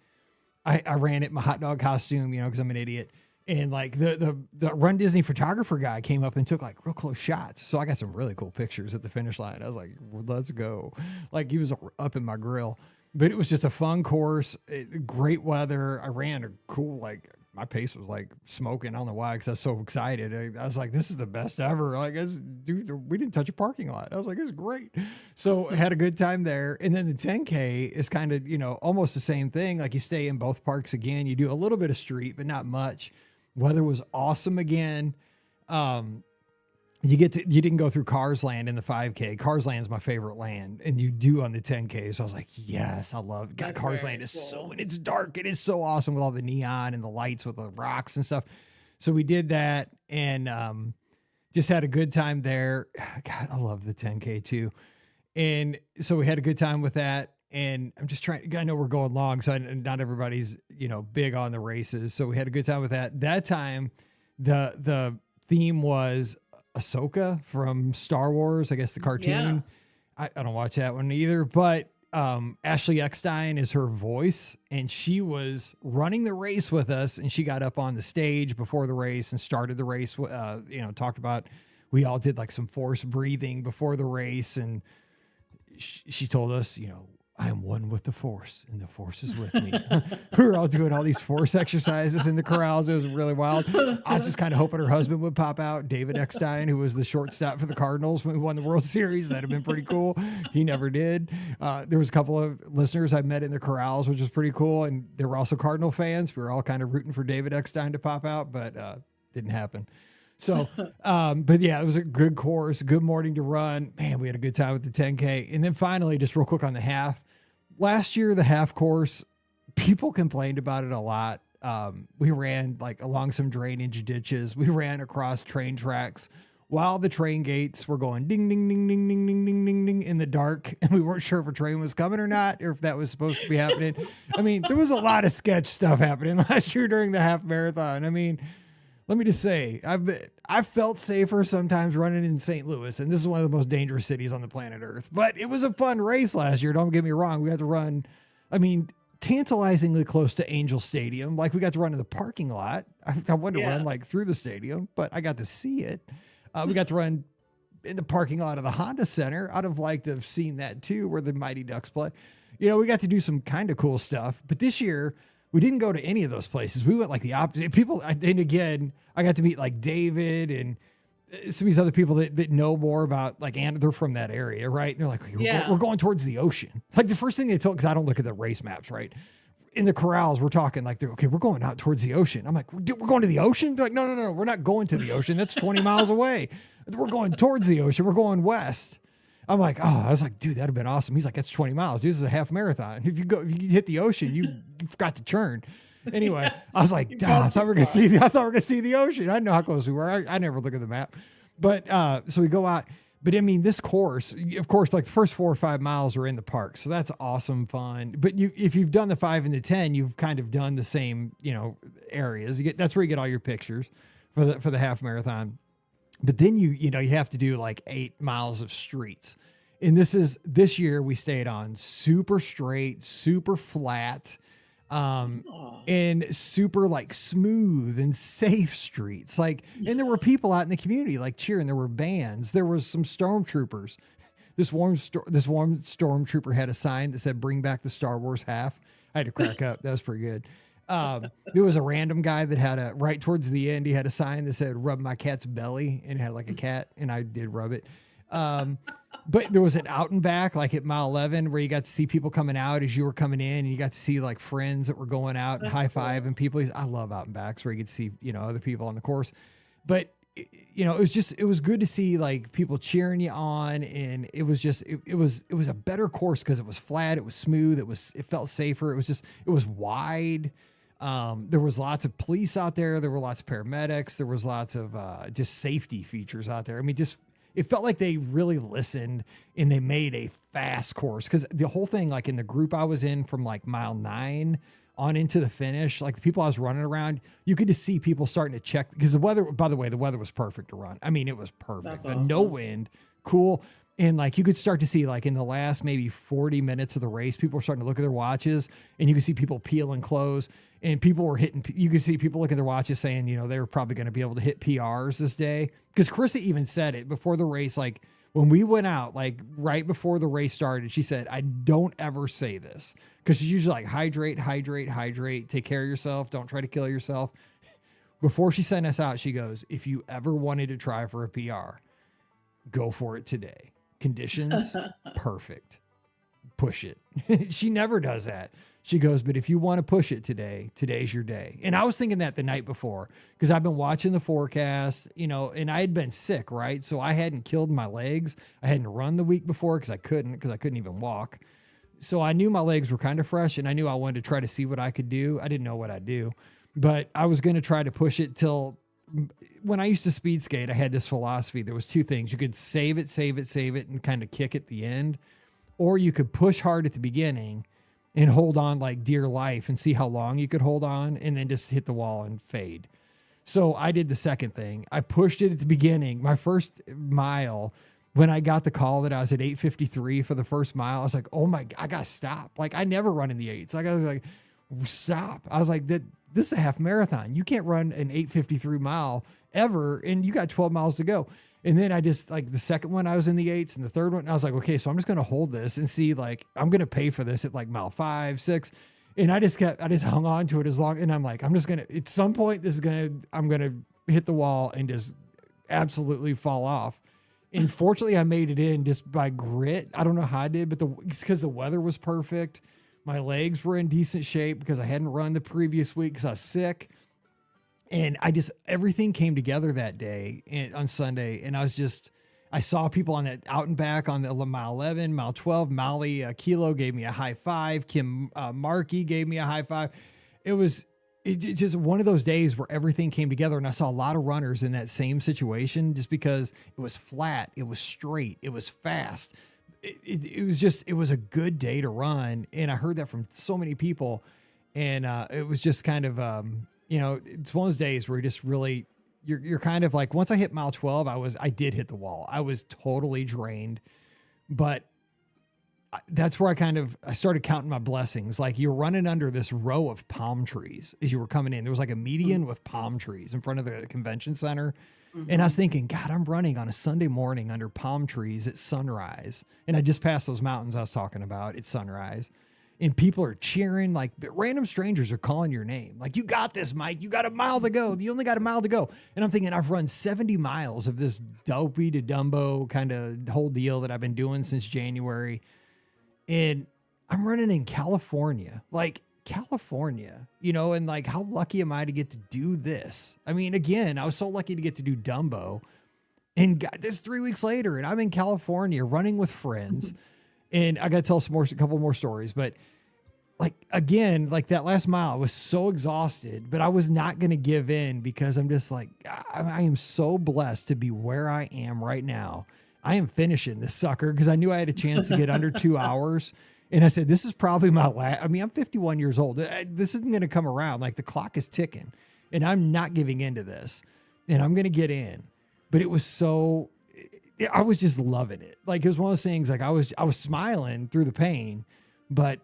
I ran it in my hot dog costume, you know, because I'm an idiot. And like the Run Disney photographer guy came up and took like real close shots. So I got some really cool pictures at the finish line. I was like, well, let's go. Like he was up in my grill, but it was just a fun course. Great weather. I ran a cool, like my pace was like smoking. I don't know why, because I was so excited. I was like, this is the best ever. Like, dude, we didn't touch a parking lot. I was like, it's great. So I had a good time there. And then the 10K is kind of, you know, almost the same thing. Like you stay in both parks again. You do a little bit of street, but not much. Weather was awesome again. You didn't go through Cars Land in the 5K. Cars Land's my favorite land, and you do on the 10K. So I was like, yes, I love it. God, Cars Land is so, and it's dark. It is so awesome with all the neon and the lights with the rocks and stuff. So we did that and just had a good time there. God, I love the 10K too. And so we had a good time with that. And I'm just trying, I know we're going long, so not everybody's, you know, big on the races. So we had a good time with that. That time, the theme was Ahsoka from Star Wars, I guess the cartoon. Yes. I don't watch that one either, but Ashley Eckstein is her voice, and she was running the race with us, and she got up on the stage before the race and started the race. You know, talked about, we all did like some force breathing before the race, and she told us, you know, I am one with the force and the force is with me. We were all doing all these force exercises in the corrals. It was really wild. I was just kind of hoping her husband would pop out, David Eckstein, who was the shortstop for the Cardinals when we won the World Series. That'd have been pretty cool. He never did. There was a couple of listeners I met in the corrals, which was pretty cool. And they were also Cardinal fans. We were all kind of rooting for David Eckstein to pop out, but didn't happen. So, but yeah, it was a good course, good morning to run. Man, we had a good time with the 10K. And then finally, just real quick on the half. Last year, the half course, people complained about it a lot. We ran like along some drainage ditches. We ran across train tracks while the train gates were going ding, ding, ding, ding, ding, ding, ding, ding, ding in the dark. And we weren't sure if a train was coming or not, or if that was supposed to be happening. I mean, there was a lot of sketch stuff happening last year during the half marathon. I mean, let me just say, I've felt safer sometimes running in St. Louis, and this is one of the most dangerous cities on the planet Earth. But it was a fun race last year. Don't get me wrong. We had to run, I mean, tantalizingly close to Angel Stadium. Like we got to run in the parking lot. I wanted to run like through the stadium, but I got to see it. We got to run in the parking lot of the Honda Center. I'd have liked to have seen that too, where the Mighty Ducks play. You know, we got to do some kind of cool stuff. But this year, we didn't go to any of those places. We went like the opposite. People, and again, I got to meet like David and some of these other people that know more about like, and they're from that area, right? And they're like, we're going towards the ocean. Like the first thing they told, because I don't look at the race maps, right? In the corrals, we're talking like, okay, we're going out towards the ocean. I'm like, we're going to the ocean? They're like, no, we're not going to the ocean. That's 20 miles away. We're going towards the ocean. We're going west. I'm like, I was like, dude, that'd have been awesome. He's like, that's 20 miles. This is a half marathon. If you hit the ocean, you've got to turn. Anyway, I was like, I thought we were gonna see the ocean. I didn't know how close we were. I never look at the map. But so we go out. But I mean, this course, of course, like the first 4 or 5 miles are in the park. So that's awesome fun. But if you've done the 5 and the 10, you've kind of done the same, you know, areas. That's where you get all your pictures for the half marathon. But then you have to do like 8 miles of streets. And this year we stayed on super straight, super flat, and super like smooth and safe streets. Like, and there were people out in the community like cheering. There were bands. There was some stormtroopers. This one stormtrooper had a sign that said, "Bring back the Star Wars half." I had to crack up. That was pretty good. There was a random guy that had right towards the end, he had a sign that said, "Rub my cat's belly," and it had like a cat, and I did rub it. But there was an out and back, like at mile 11, where you got to see people coming out as you were coming in, and you got to see like friends that were going out and high five and people. I love out and backs where you get to see, you know, other people on the course. But you know, it was good to see like people cheering you on, and it was a better course because it was flat, it was smooth, it felt safer. It was wide. There was lots of police out there. There were lots of paramedics. There was lots of just safety features out there. I mean, it felt like they really listened and they made a fast course, because the whole thing, like in the group I was in from like mile 9 on into the finish, like the people I was running around, you could just see people starting to check, because the weather, by the way, the weather was perfect to run. I mean, it was perfect. That's awesome. No wind, cool. And like you could start to see like in the last maybe 40 minutes of the race, people were starting to look at their watches, and you could see people peel and close, and people were hitting, you could see people looking at their watches saying, you know, they were probably going to be able to hit PRs this day. Cause Carissa even said it before the race. Like when we went out, like right before the race started, she said, I don't ever say this. Cause she's usually like hydrate, take care of yourself. Don't try to kill yourself. Before she sent us out, she goes, if you ever wanted to try for a PR, go for it today. Conditions, perfect. Push it. She never does that. She goes, but if you want to push it today, today's your day. And I was thinking that the night before, because I've been watching the forecast, you know, and I had been sick, right? So I hadn't killed my legs. I hadn't run the week before because I couldn't even walk. So I knew my legs were kind of fresh, and I knew I wanted to try to see what I could do. I didn't know what I'd do, but I was going to try to push it till. When I used to speed skate, I had this philosophy. There was two things. You could save it, and kind of kick at the end, or you could push hard at the beginning and hold on like dear life and see how long you could hold on, and then just hit the wall and fade. So I did the second thing. I pushed it at the beginning. My first mile, when I got the call that I was at 8:53 for the first mile, I was like, oh my, I got to stop. Like I never run in the eights. Like I was like, stop. I was like, this is a half marathon. You can't run an 8:53 mile ever, and you got 12 miles to go. And then I just like the second one, I was in the eights, and the third one, I was like, okay, so I'm just going to hold this and see, like, I'm going to pay for this at like mile 5, 6. And I just hung on to it as long. And I'm like, I'm just going to, at some point, I'm going to hit the wall and just absolutely fall off. And fortunately I made it in just by grit. I don't know how I did, but it's because the weather was perfect. My legs were in decent shape because I hadn't run the previous week because I was sick. And everything came together that day on Sunday. And I saw people on that out and back on the mile 11, mile 12, Molly Kilo gave me a high five. Kim Markey gave me a high five. It's just one of those days where everything came together. And I saw a lot of runners in that same situation just because it was flat. It was straight. It was fast. It was a good day to run. And I heard that from so many people. And it was just kind of, it's one of those days where you just really, you're kind of like, once I hit mile 12, I did hit the wall. I was totally drained, but that's where I started counting my blessings. Like you're running under this row of palm trees as you were coming in. There was like a median with palm trees in front of the convention center. Mm-hmm. And I was thinking, God, I'm running on a Sunday morning under palm trees at sunrise. And I just passed those mountains I was talking about at sunrise. And people are cheering, like random strangers are calling your name. Like, you got this, Mike. You got a mile to go. You only got a mile to go. And I'm thinking, I've run 70 miles of this dopey to Dumbo kind of whole deal that I've been doing since January. And I'm running in California, and like, how lucky am I to get to do this? I mean, again, I was so lucky to get to do Dumbo, and got this 3 weeks later, and I'm in California running with friends. And I got to tell a couple more stories, but like, again, like that last mile, I was so exhausted, but I was not going to give in because I'm just like, I am so blessed to be where I am right now. I am finishing this sucker because I knew I had a chance to get under 2 hours. And I said, this is probably my last. I mean, I'm 51 years old. This isn't going to come around. Like the clock is ticking, and I'm not giving into this, and I'm going to get in. But it was I was just loving it. Like it was one of those things, like I was smiling through the pain, but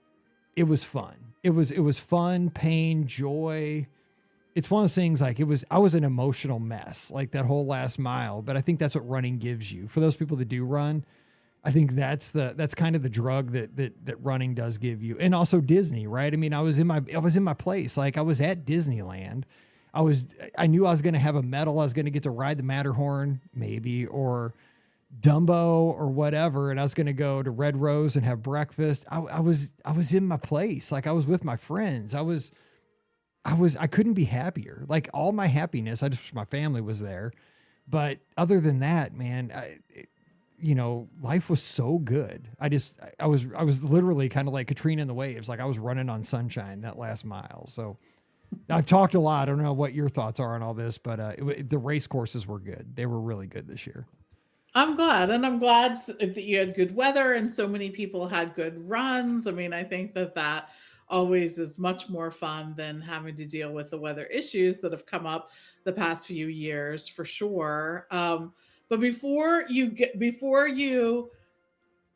it was fun. It was fun, pain, joy. It's one of those things, like I was an emotional mess, like that whole last mile, but I think that's what running gives you. For those people that do run, I think that's kind of the drug that running does give you. And also Disney, right? I mean, I was in my place. Like I was at Disneyland. I knew I was going to have a medal. I was going to get to ride the Matterhorn maybe, or Dumbo or whatever. And I was going to go to Red Rose and have breakfast. I was in my place. Like I was with my friends. I couldn't be happier. Like all my happiness, my family was there. But other than that, man, life was so good. I was literally kind of like Katrina in the waves. Like I was running on sunshine that last mile. So I've talked a lot. I don't know what your thoughts are on all this, but the race courses were good. They were really good this year. I'm glad. And I'm glad that you had good weather and so many people had good runs. I mean, I think that always is much more fun than having to deal with the weather issues that have come up the past few years for sure. But before you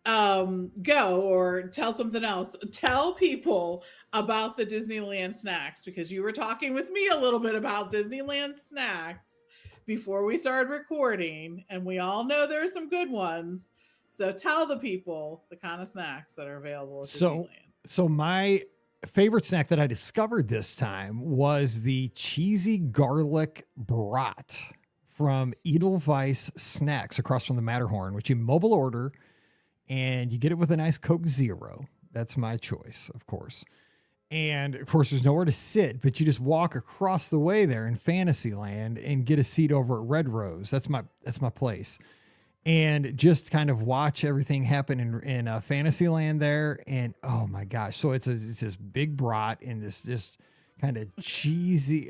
go or tell something else. Tell people about the Disneyland snacks, because you were talking with me a little bit about Disneyland snacks before we started recording, and we all know there are some good ones. So tell the people the kind of snacks that are available at So, Disneyland. so my favorite snack that I discovered this time was the cheesy garlic brat from Edelweiss Snacks across from the Matterhorn, which you mobile order and you get it with a nice Coke Zero. That's my choice, of course. And of course, there's nowhere to sit, but you just walk across the way there in Fantasyland and get a seat over at Red Rose. That's my place. And just kind of watch everything happen in Fantasyland there. And oh my gosh. So it's this big brat and this just kind of cheesy,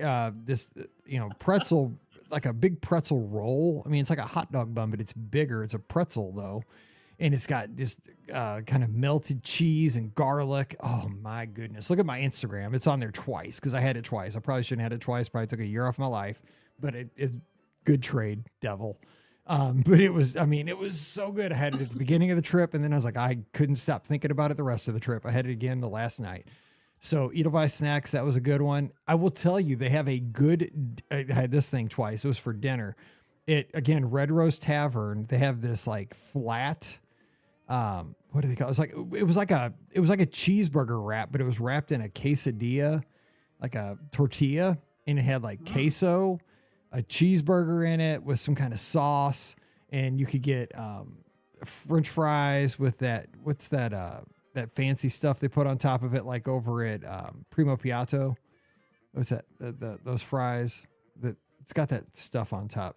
pretzel, like a big pretzel roll. I mean, it's like a hot dog bun, but it's bigger. It's a pretzel though. And it's got just kind of melted cheese and garlic. Oh my goodness. Look at my Instagram. It's on there twice because I had it twice. I probably shouldn't have had it twice. Probably took a year off my life, but it's good trade, devil. But it was so good. I had it at the beginning of the trip, and then I was like, I couldn't stop thinking about it the rest of the trip. I had it again the last night. So Edelweiss Snacks, that was a good one. I will tell you, they have I had this thing twice. It was for dinner. Again, Red Rose Tavern. They have this like flat, what do they call it? It was like a cheeseburger wrap, but it was wrapped in a quesadilla, like a tortilla, and it had like queso, a cheeseburger in it with some kind of sauce, and you could get French fries with that. What's that? That fancy stuff they put on top of it, like over at Primo Piatto. What's that? Those fries that it's got that stuff on top.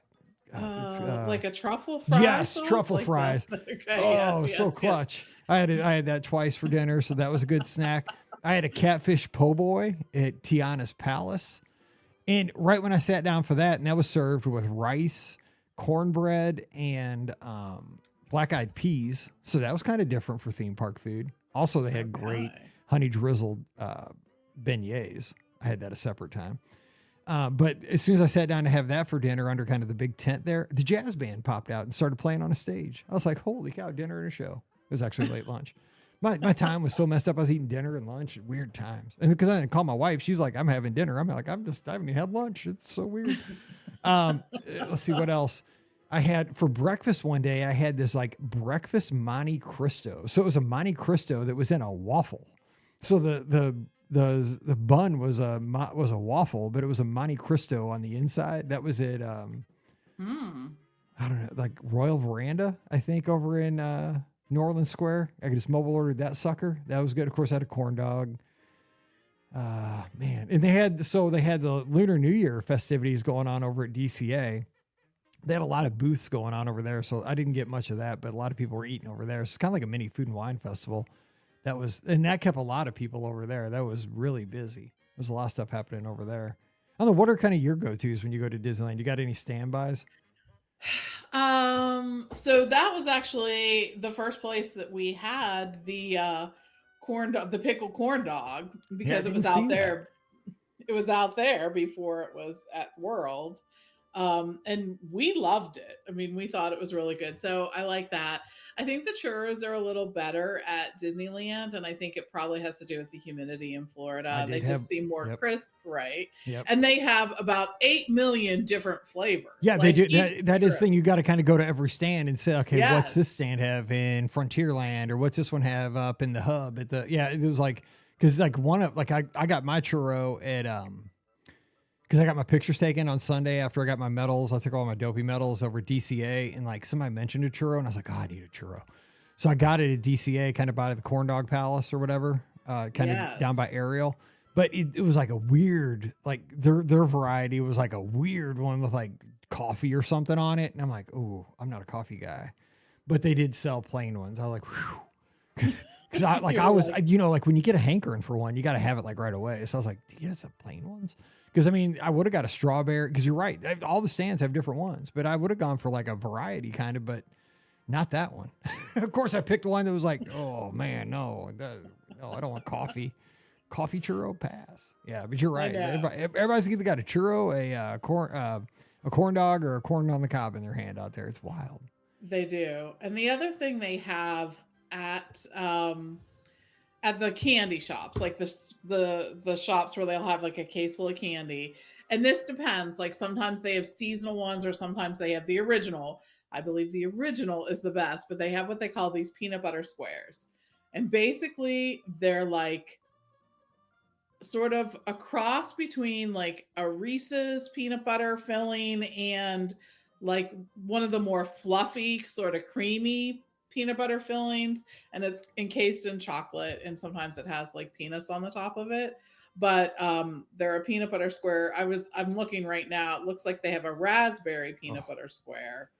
Like a truffle fry. Yes, sauce? truffle Like fries. Okay, Oh, so clutch. I had that twice for dinner, so that was a good snack. I had a catfish po' boy at Tiana's Palace. And right when I sat down for that, and that was served with rice, cornbread, and black-eyed peas. So that was kind of different for theme park food. Also, they had great honey drizzled beignets. I had that a separate time. But as soon as I sat down to have that for dinner under kind of the big tent there, the jazz band popped out and started playing on a stage. I was like, holy cow, dinner and a show. It was actually late lunch. My time was so messed up. I was eating dinner and lunch at weird times. And because I didn't call my wife, she's like, I'm having dinner. I'm like, I haven't even had lunch. It's so weird. Let's see what else. I had for breakfast one day, I had this like breakfast Monte Cristo. So it was a Monte Cristo that was in a waffle. So the bun was a waffle, but it was a Monte Cristo on the inside. That was it. I don't know, like Royal Veranda, I think, over in New Orleans Square. I just mobile ordered that sucker. That was good. Of course, I had a corn dog. Man. And they had the Lunar New Year festivities going on over at DCA. They had a lot of booths going on over there. So I didn't get much of that, but a lot of people were eating over there. So it's kind of like a mini food and wine festival. That kept a lot of people over there. That was really busy. There's a lot of stuff happening over there. I don't know, what are kind of your go-tos when you go to Disneyland? You got any standbys? So that was actually the first place that we had the the pickled corn dog, because it was out there. It was out there before it was at World. And we loved it. I mean, we thought it was really good. So I like that. I think the churros are a little better at Disneyland, and I think it probably has to do with the humidity in Florida. They just seem more crisp, right? Yep. And they have about 8 million different flavors. Yeah, like they do. That is the thing. You got to kind of go to every stand and say, okay, what's this stand have in Frontierland, or what's this one have up in the hub at it was like, because like I got my churro at because I got my pictures taken on Sunday after I got my medals. I took all my dopey medals over at DCA, and like somebody mentioned a churro, and I was like, oh, I need a churro. So I got it at DCA, kind of by the Corn Dog Palace or whatever, kind of down by Ariel. But it was like a weird, like their variety was like a weird one with like coffee or something on it. And I'm like, oh, I'm not a coffee guy. But they did sell plain ones. I was like, whew. Because I was, like when you get a hankering for one, you got to have it like right away. So I was like, do you get some plain ones? Because I mean, I would have got a strawberry, because you're right. All the stands have different ones, but I would have gone for like a variety kind of, but not that one. Of course, I picked one that was like, oh man, no, I don't want coffee. Coffee churro pass. Yeah, but you're right. Everybody's either got a churro, a corn dog, or a corn on the cob in their hand out there. It's wild. They do. And the other thing they have at the candy shops, like the shops where they'll have like a case full of candy. And this depends. Like sometimes they have seasonal ones, or sometimes they have the original. I believe the original is the best, but they have what they call these peanut butter squares. And basically, they're like sort of a cross between like a Reese's peanut butter filling and like one of the more fluffy, sort of creamy peanut butter fillings, and it's encased in chocolate, and sometimes it has like peanuts on the top of it. But they're a peanut butter square. I'm looking right now. It looks like they have a raspberry peanut butter square,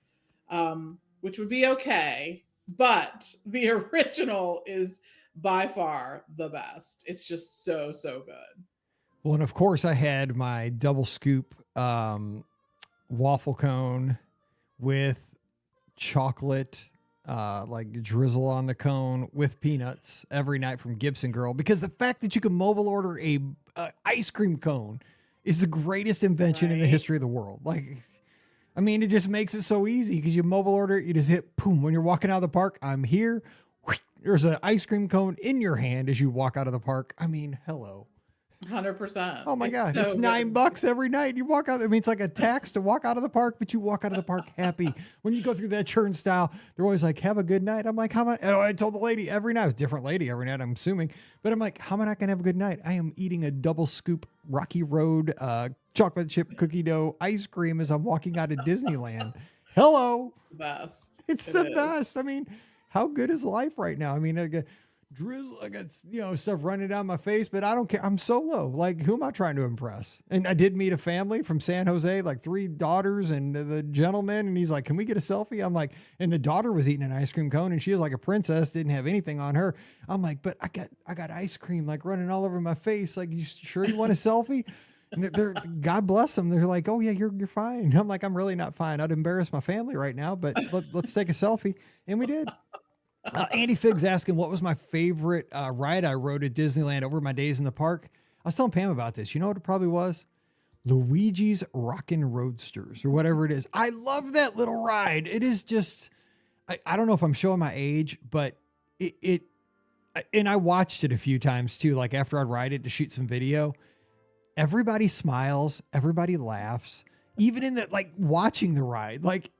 which would be okay, but the original is by far the best. It's just so good. Well, and of course I had my double scoop waffle cone with chocolate, like drizzle on the cone with peanuts every night from Gibson Girl, because the fact that you can mobile order a ice cream cone is the greatest invention in the history of the world. Like, I mean, it just makes it so easy because you mobile order it, you just hit boom. When you're walking out of the park, I'm here. There's an ice cream cone in your hand as you walk out of the park. I mean, hello. 100%. Oh my God. So It's $9 every night. You walk out. I mean, it's like a tax to walk out of the park, but you walk out of the park happy. When you go through that turnstile, they're always like, have a good night. I'm like, how am I? Oh, I told the lady every night, it was a different lady every night, I'm assuming, but I'm like, how am I not going to have a good night? I am eating a double scoop Rocky Road, chocolate chip cookie dough ice cream as I'm walking out of Disneyland. Hello. best. It's the best. I mean, how good is life right now? I mean, I got drizzle, I got, stuff running down my face, but I don't care. I'm solo. Like, who am I trying to impress? And I did meet a family from San Jose, like 3 daughters and the gentleman. And he's like, can we get a selfie? I'm like, and the daughter was eating an ice cream cone and she was like a princess, didn't have anything on her. I'm like, but I got ice cream like running all over my face. Like, you sure you want a selfie? And they're God bless them. They're like, oh yeah, you're fine. I'm like, I'm really not fine. I'd embarrass my family right now, but let's take a selfie. And we did. Andy Figg's asking what was my favorite ride I rode at Disneyland over my days in the park. I was telling Pam about this. You know what it probably was? Luigi's Rockin' Roadsters or whatever it is. I love that little ride. It is just, I don't know if I'm showing my age, but and I watched it a few times too, like after I'd ride it to shoot some video. Everybody smiles, everybody laughs, even in that, like watching the ride, like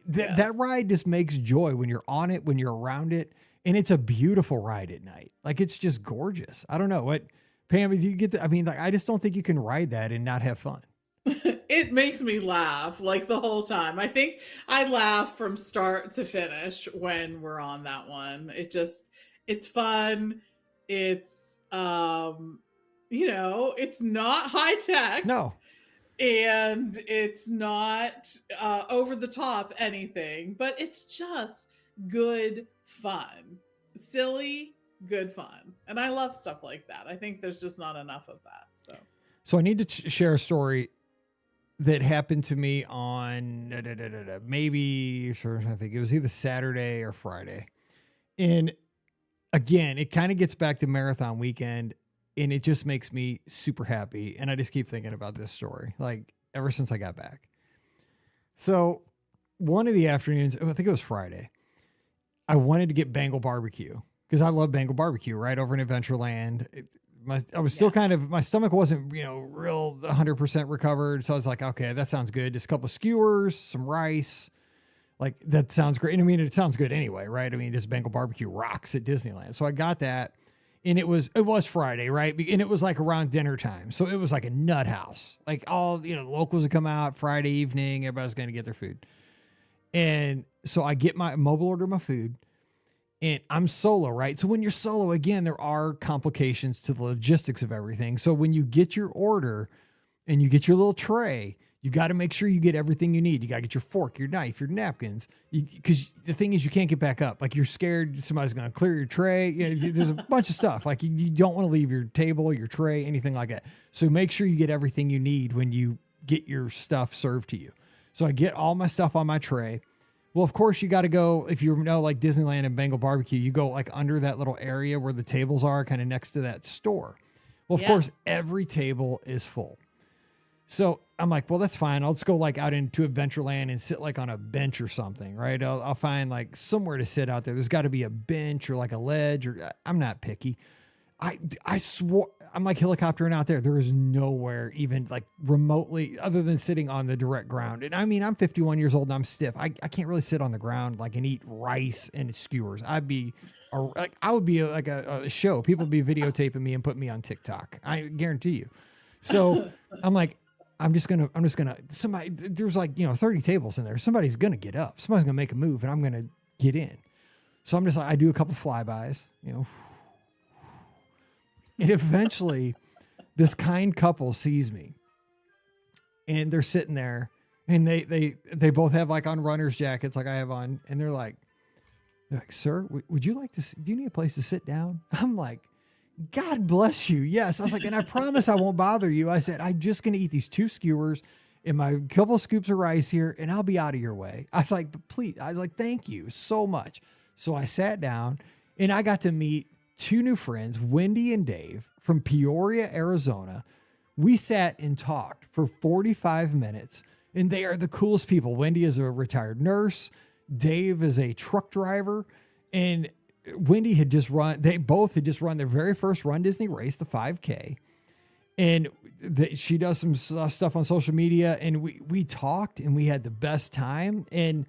that ride just makes joy when you're on it, when you're around it. And it's a beautiful ride at night. Like, it's just gorgeous. I don't know what, Pam, do you get I mean, like, I just don't think you can ride that and not have fun. It makes me laugh like the whole time. I think I laugh from start to finish when we're on that one. It's fun. It's, it's not high tech. No. And it's not over the top anything, but it's just good fun. Silly, good fun. And I love stuff like that. I think there's just not enough of that. So I need to share a story that happened to me on maybe, I think it was either Saturday or Friday. And again, it kind of gets back to marathon weekend. And it just makes me super happy. And I just keep thinking about this story, like ever since I got back. So one of the afternoons, I think it was Friday, I wanted to get Bengal barbecue because I love Bengal barbecue right over in Adventureland. I was still kind of, my stomach wasn't, real 100% recovered. So I was like, okay, that sounds good. Just a couple of skewers, some rice. Like, that sounds great. And I mean, it sounds good anyway, right? I mean, this Bengal barbecue rocks at Disneyland. So I got that. And it was Friday, right? And it was like around dinner time. So it was like a nut house. Like all, locals would come out Friday evening. Everybody's going to get their food. And so I get my mobile order, my food, and I'm solo, right? So when you're solo, again, there are complications to the logistics of everything. So when you get your order and you get your little tray, you got to make sure you get everything you need. You got to get your fork, your knife, your napkins. Because the thing is, you can't get back up. Like, you're scared somebody's going to clear your tray. There's a bunch of stuff. Like, you don't want to leave your table, your tray, anything like that. So make sure you get everything you need when you get your stuff served to you. So I get all my stuff on my tray. Well, of course, you got to go, if you know, like Disneyland and Bengal barbecue, you go like under that little area where the tables are, kind of next to that store. Well, of course, every table is full. So I'm like, well, that's fine. I'll just go like out into Adventureland and sit like on a bench or something, right? I'll find like somewhere to sit out there. There's got to be a bench or like a ledge, or I'm not picky. I swore, I'm like helicoptering out there. There is nowhere even like remotely other than sitting on the direct ground. And I mean, I'm 51 years old and I'm stiff. I can't really sit on the ground like and eat rice and skewers. I would be like a show. People would be videotaping me and putting me on TikTok. I guarantee you. So I'm like, I'm just gonna, somebody, there's like, 30 tables in there. Somebody's going to get up. Somebody's going to make a move and I'm going to get in. So I'm just like, I do a couple flybys, and eventually this kind couple sees me and they're sitting there and they both have like on runner's jackets like I have on. And they're like, sir, would you like to, do you need a place to sit down? I'm like, God bless you. Yes. I was like, and I promise I won't bother you. I said, I'm just going to eat these 2 skewers and my couple scoops of rice here and I'll be out of your way. I was like, please. I was like, thank you so much. So I sat down and I got to meet 2 new friends, Wendy and Dave from Peoria, Arizona. We sat and talked for 45 minutes and they are the coolest people. Wendy is a retired nurse. Dave is a truck driver, and Wendy had just run, they both had just run their very first Run Disney race, the 5K. And she does some stuff on social media, and we talked and we had the best time. And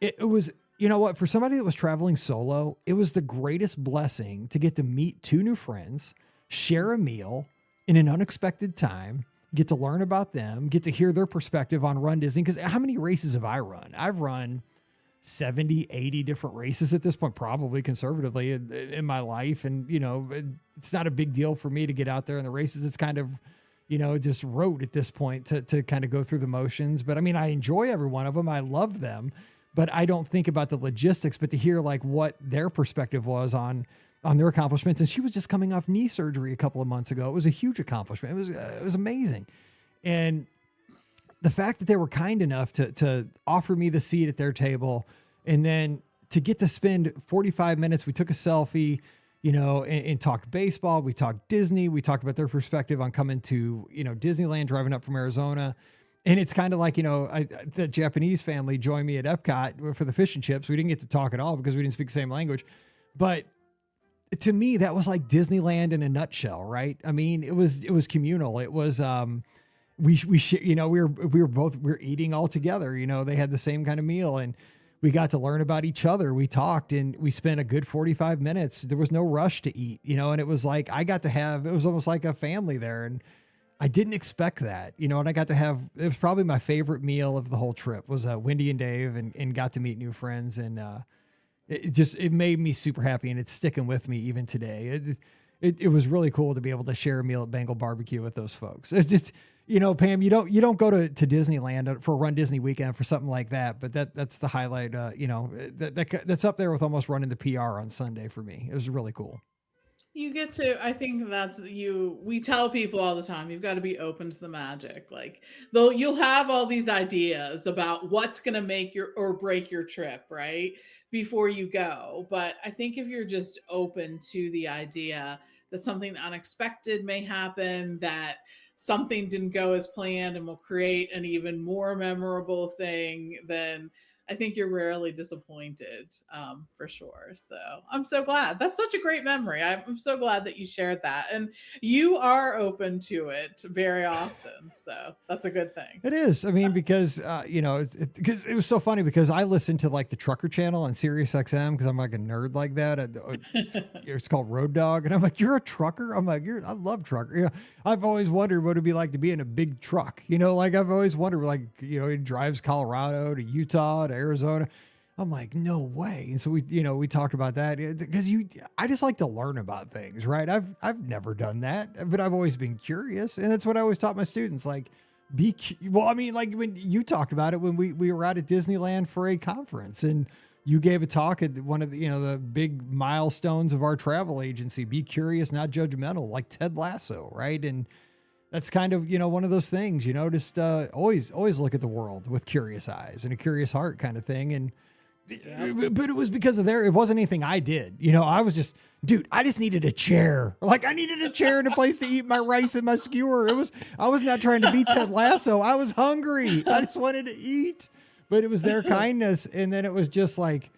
it was, you know what, for somebody that was traveling solo, it was the greatest blessing to get to meet 2 new friends, share a meal in an unexpected time, get to learn about them, get to hear their perspective on Run Disney. Because how many races have I run? I've run 70, 80 different races at this point, probably conservatively in my life. And, it's not a big deal for me to get out there in the races. It's kind of, just rote at this point to kind of go through the motions. But I mean, I enjoy every one of them. I love them, but I don't think about the logistics, but to hear like what their perspective was on their accomplishments. And she was just coming off knee surgery a couple of months ago. It was a huge accomplishment. It was amazing. And the fact that they were kind enough to offer me the seat at their table and then to get to spend 45 minutes, we took a selfie, and talked baseball. We talked Disney. We talked about their perspective on coming to, Disneyland, driving up from Arizona. And it's kind of like, the Japanese family joined me at Epcot for the fish and chips. We didn't get to talk at all because we didn't speak the same language. But to me, that was like Disneyland in a nutshell, right? I mean, it was communal. It was, we were eating all together. They had the same kind of meal and we got to learn about each other. We talked and we spent a good 45 minutes. There was no rush to eat, and it was like, it was almost like a family there. And I didn't expect that, and I got to have, it was probably my favorite meal of the whole trip was Wendy and Dave and got to meet new friends. And it made me super happy and it's sticking with me even today. It was really cool to be able to share a meal at Bengal Barbecue with those folks. It's just, Pam, you don't go to Disneyland for a Run Disney weekend for something like that, but that's the highlight. That's up there with almost running the PR on Sunday for me. It was really cool. You get to, I think we tell people all the time, you've got to be open to the magic. Like you'll have all these ideas about what's going to make or break your trip, right? Before you go. But I think if you're just open to the idea that something unexpected may happen, that something didn't go as planned and will create an even more memorable thing, then I think you're rarely disappointed, for sure. So I'm so glad. That's such a great memory. I'm so glad that you shared that. And you are open to it very often. So that's a good thing. It is. I mean, because, because it was so funny because I listened to like the Trucker channel on Sirius XM because I'm like a nerd like that. It's called Road Dog. And I'm like, you're a trucker? I'm like, I love trucker. I've always wondered what it'd be like to be in a big truck. Like I've always wondered, like, he drives Colorado to Utah to Arizona. I'm like, no way. And so we talked about that because I just like to learn about things, right? I've never done that, but I've always been curious. And that's what I always taught my students, like, like when you talked about it, when we were out at Disneyland for a conference and you gave a talk at one of the, the big milestones of our travel agency, be curious, not judgmental, like Ted Lasso. Right. And that's kind of, one of those things, just always look at the world with curious eyes and a curious heart kind of thing. And, but it was because of it wasn't anything I did. I was just, dude, I just needed a chair. Like I needed a chair and a place to eat my rice and my skewer. I was not trying to be Ted Lasso. I was hungry. I just wanted to eat, but it was their kindness. And then it was just like,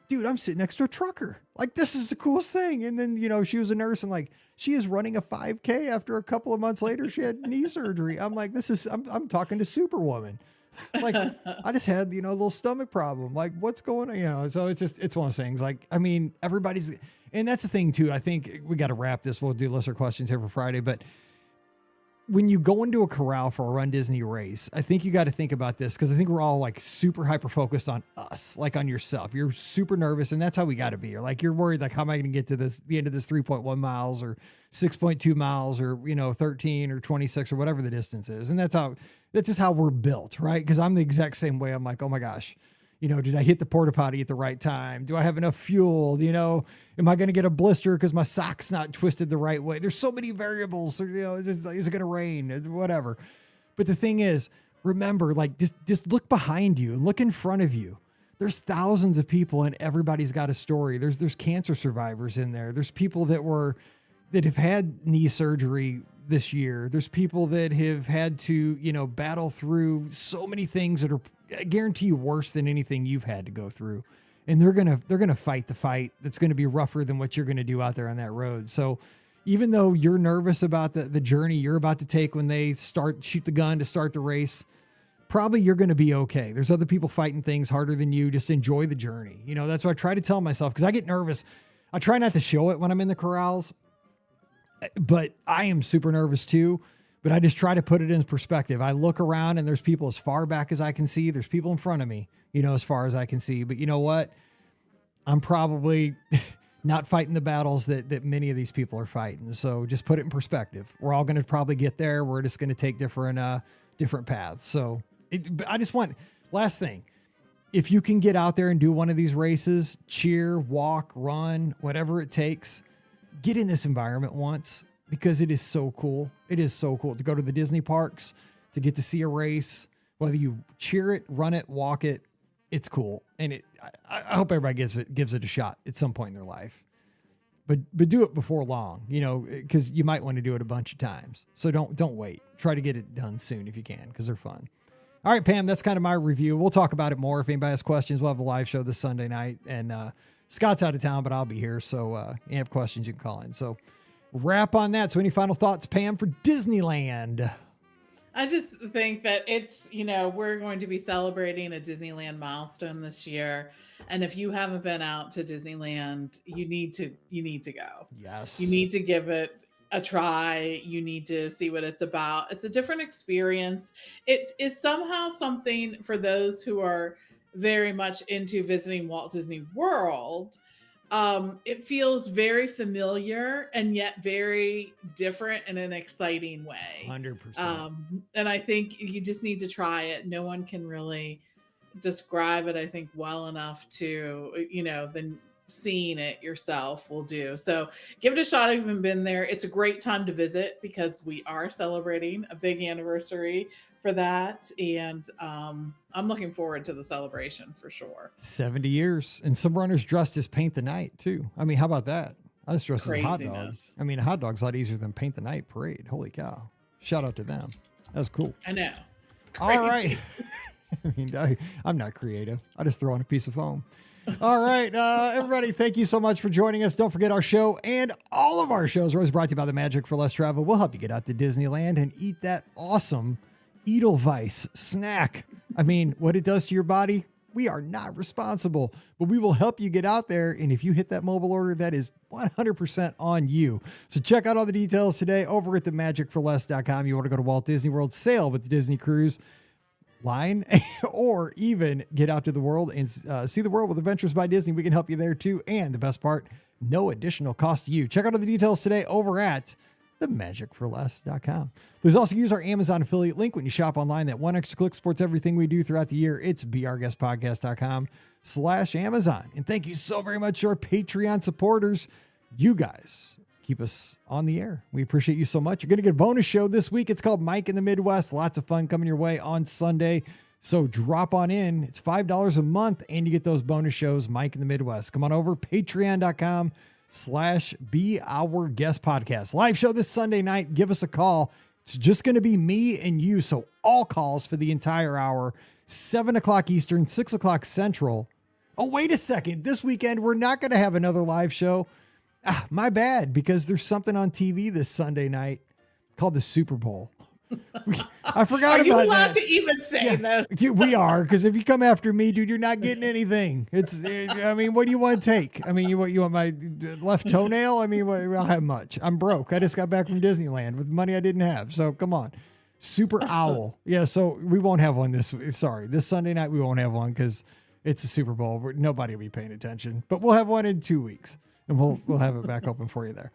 dude, I'm sitting next to a trucker. Like, this is the coolest thing. And then, she was a nurse and like, she is running a 5K after a couple of months later, she had knee surgery. I'm like, I'm talking to Superwoman. Like, I just had, a little stomach problem. Like, what's going on? So it's one of those things. Like, I mean, everybody's, and that's the thing too. I think we got to wrap this. We'll do listener questions here for Friday, but when you go into a corral for a Run Disney race, I think you got to think about this because I think we're all like super hyper focused on us, like on yourself. You're super nervous, and that's how we got to be. You're like, you're worried, like, how am I going to get to the end of this 3.1 miles or 6.2 miles or 13 or 26 or whatever the distance is, and that's just how we're built, right? Because I'm the exact same way. I'm like, oh my gosh. Did I hit the porta potty at the right time? Do I have enough fuel? Am I going to get a blister because my sock's not twisted the right way? There's so many variables. Is it going to rain? Whatever. But the thing is, remember, like, just look behind you and look in front of you. There's thousands of people and everybody's got a story. There's cancer survivors in there. There's people that have had knee surgery this year. There's people that have had to, battle through so many things that are, I guarantee you, worse than anything you've had to go through. And they're going to fight the fight that's going to be rougher than what you're going to do out there on that road. So even though you're nervous about the journey you're about to take when they shoot the gun to start the race, probably you're going to be okay. There's other people fighting things harder than you. Just enjoy the journey. That's what I try to tell myself, because I get nervous. I try not to show it when I'm in the corrals, but I am super nervous too. But I just try to put it in perspective. I look around and there's people as far back as I can see. There's people in front of me, as far as I can see. But you know what? I'm probably not fighting the battles that many of these people are fighting. So just put it in perspective. We're all going to probably get there. We're just going to take different paths. So I just want, last thing, if you can get out there and do one of these races, cheer, walk, run, whatever it takes, get in this environment once. Because it is so cool. It is so cool to go to the Disney parks, to get to see a race, whether you cheer it, run it, walk it, it's cool. And I hope everybody gives it a shot at some point in their life. But do it before long, because you might want to do it a bunch of times. So don't wait. Try to get it done soon if you can, because they're fun. All right, Pam, that's kind of my review. We'll talk about it more. If anybody has questions, we'll have a live show this Sunday night. And Scott's out of town, but I'll be here. So you have questions, you can call in. So wrap on that. So any final thoughts, Pam, for Disneyland? I just think that it's, we're going to be celebrating a Disneyland milestone this year. And if you haven't been out to Disneyland, you need to go. Yes. You need to give it a try. You need to see what it's about. It's a different experience. It is somehow something for those who are very much into visiting Walt Disney World. It feels very familiar and yet very different in an exciting way. 100%. And I think you just need to try it. No one can really describe it, I think, well enough to, then seeing it yourself will do. So give it a shot if you haven't been there. It's a great time to visit because we are celebrating a big anniversary for that. And I'm looking forward to the celebration for sure. 70 years. And some runners dressed as Paint the Night too. I mean, how about that? I just dressed as a hot dog. I mean, a hot dog's a lot easier than Paint the Night parade. Holy cow. Shout out to them. That was cool. I know. Crazy. All right. I mean, I'm not creative. I just throw on a piece of foam. All right, everybody, thank you so much for joining us. Don't forget our show and all of our shows are always brought to you by the Magic for Less Travel. We'll help you get out to Disneyland and eat that awesome Edelweiss snack. I mean, what it does to your body, we are not responsible, but we will help you get out there. And if you hit that mobile order, that is 100% on you. So check out all the details today over at themagicforless.com. You want to go to Walt Disney World, sail with the Disney Cruise line, or even get out to the world and see the world with Adventures by Disney. We can help you there too. And the best part, no additional cost to you. Check out all the details today over at themagicforless.com. Please also use our Amazon affiliate link when you shop online. That one extra click supports everything we do throughout the year. It's beourguestpodcast.com/Amazon. And thank you so very much to our Patreon supporters. You guys keep us on the air. We appreciate you so much. You're going to get a bonus show this week. It's called Mike in the Midwest. Lots of fun coming your way on Sunday. So drop on in. It's $5 a month and you get those bonus shows, Mike in the Midwest. Come on over, patreon.com/BRGuest Be Our Guest Podcast. Live show this Sunday night. Give us a call. It's just going to be me and you. So all calls for the entire hour, 7 o'clock Eastern, 6 o'clock Central. Oh, wait a second. This weekend, we're not going to have another live show. My bad, because there's something on TV this Sunday night called the Super Bowl. I forgot about that. Are you allowed to even say this? Dude, we are, because if you come after me, dude, you're not getting anything. I mean, what do you want to take? I mean, you want my left toenail? I mean, I'll have much. I'm broke. I just got back from Disneyland with money I didn't have. So come on. Super Owl. Yeah, so we won't have one this Sunday night. We won't have one because it's a Super Bowl. Nobody will be paying attention. But we'll have one in 2 weeks, and we'll have it back open for you there.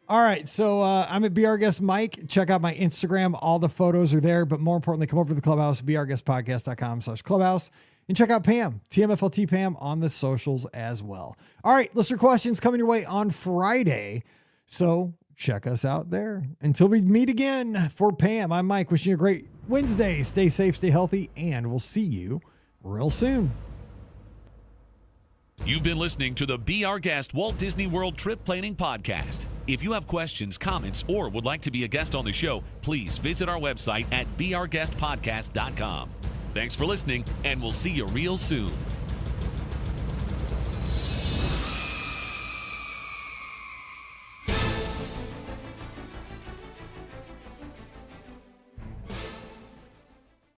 All right, so I'm at Be Our Guest Mike. Check out my Instagram. All the photos are there. But more importantly, come over to the Clubhouse, beourguestpodcast.com/clubhouse. And check out Pam, TMFLT Pam, on the socials as well. All right, listener questions coming your way on Friday. So check us out there. Until we meet again, for Pam, I'm Mike, wishing you a great Wednesday. Stay safe, stay healthy, and we'll see you real soon. You've been listening to the Be Our Guest Walt Disney World Trip Planning Podcast. If you have questions, comments, or would like to be a guest on the show, please visit our website at beourguestpodcast.com. Thanks for listening, and we'll see you real soon.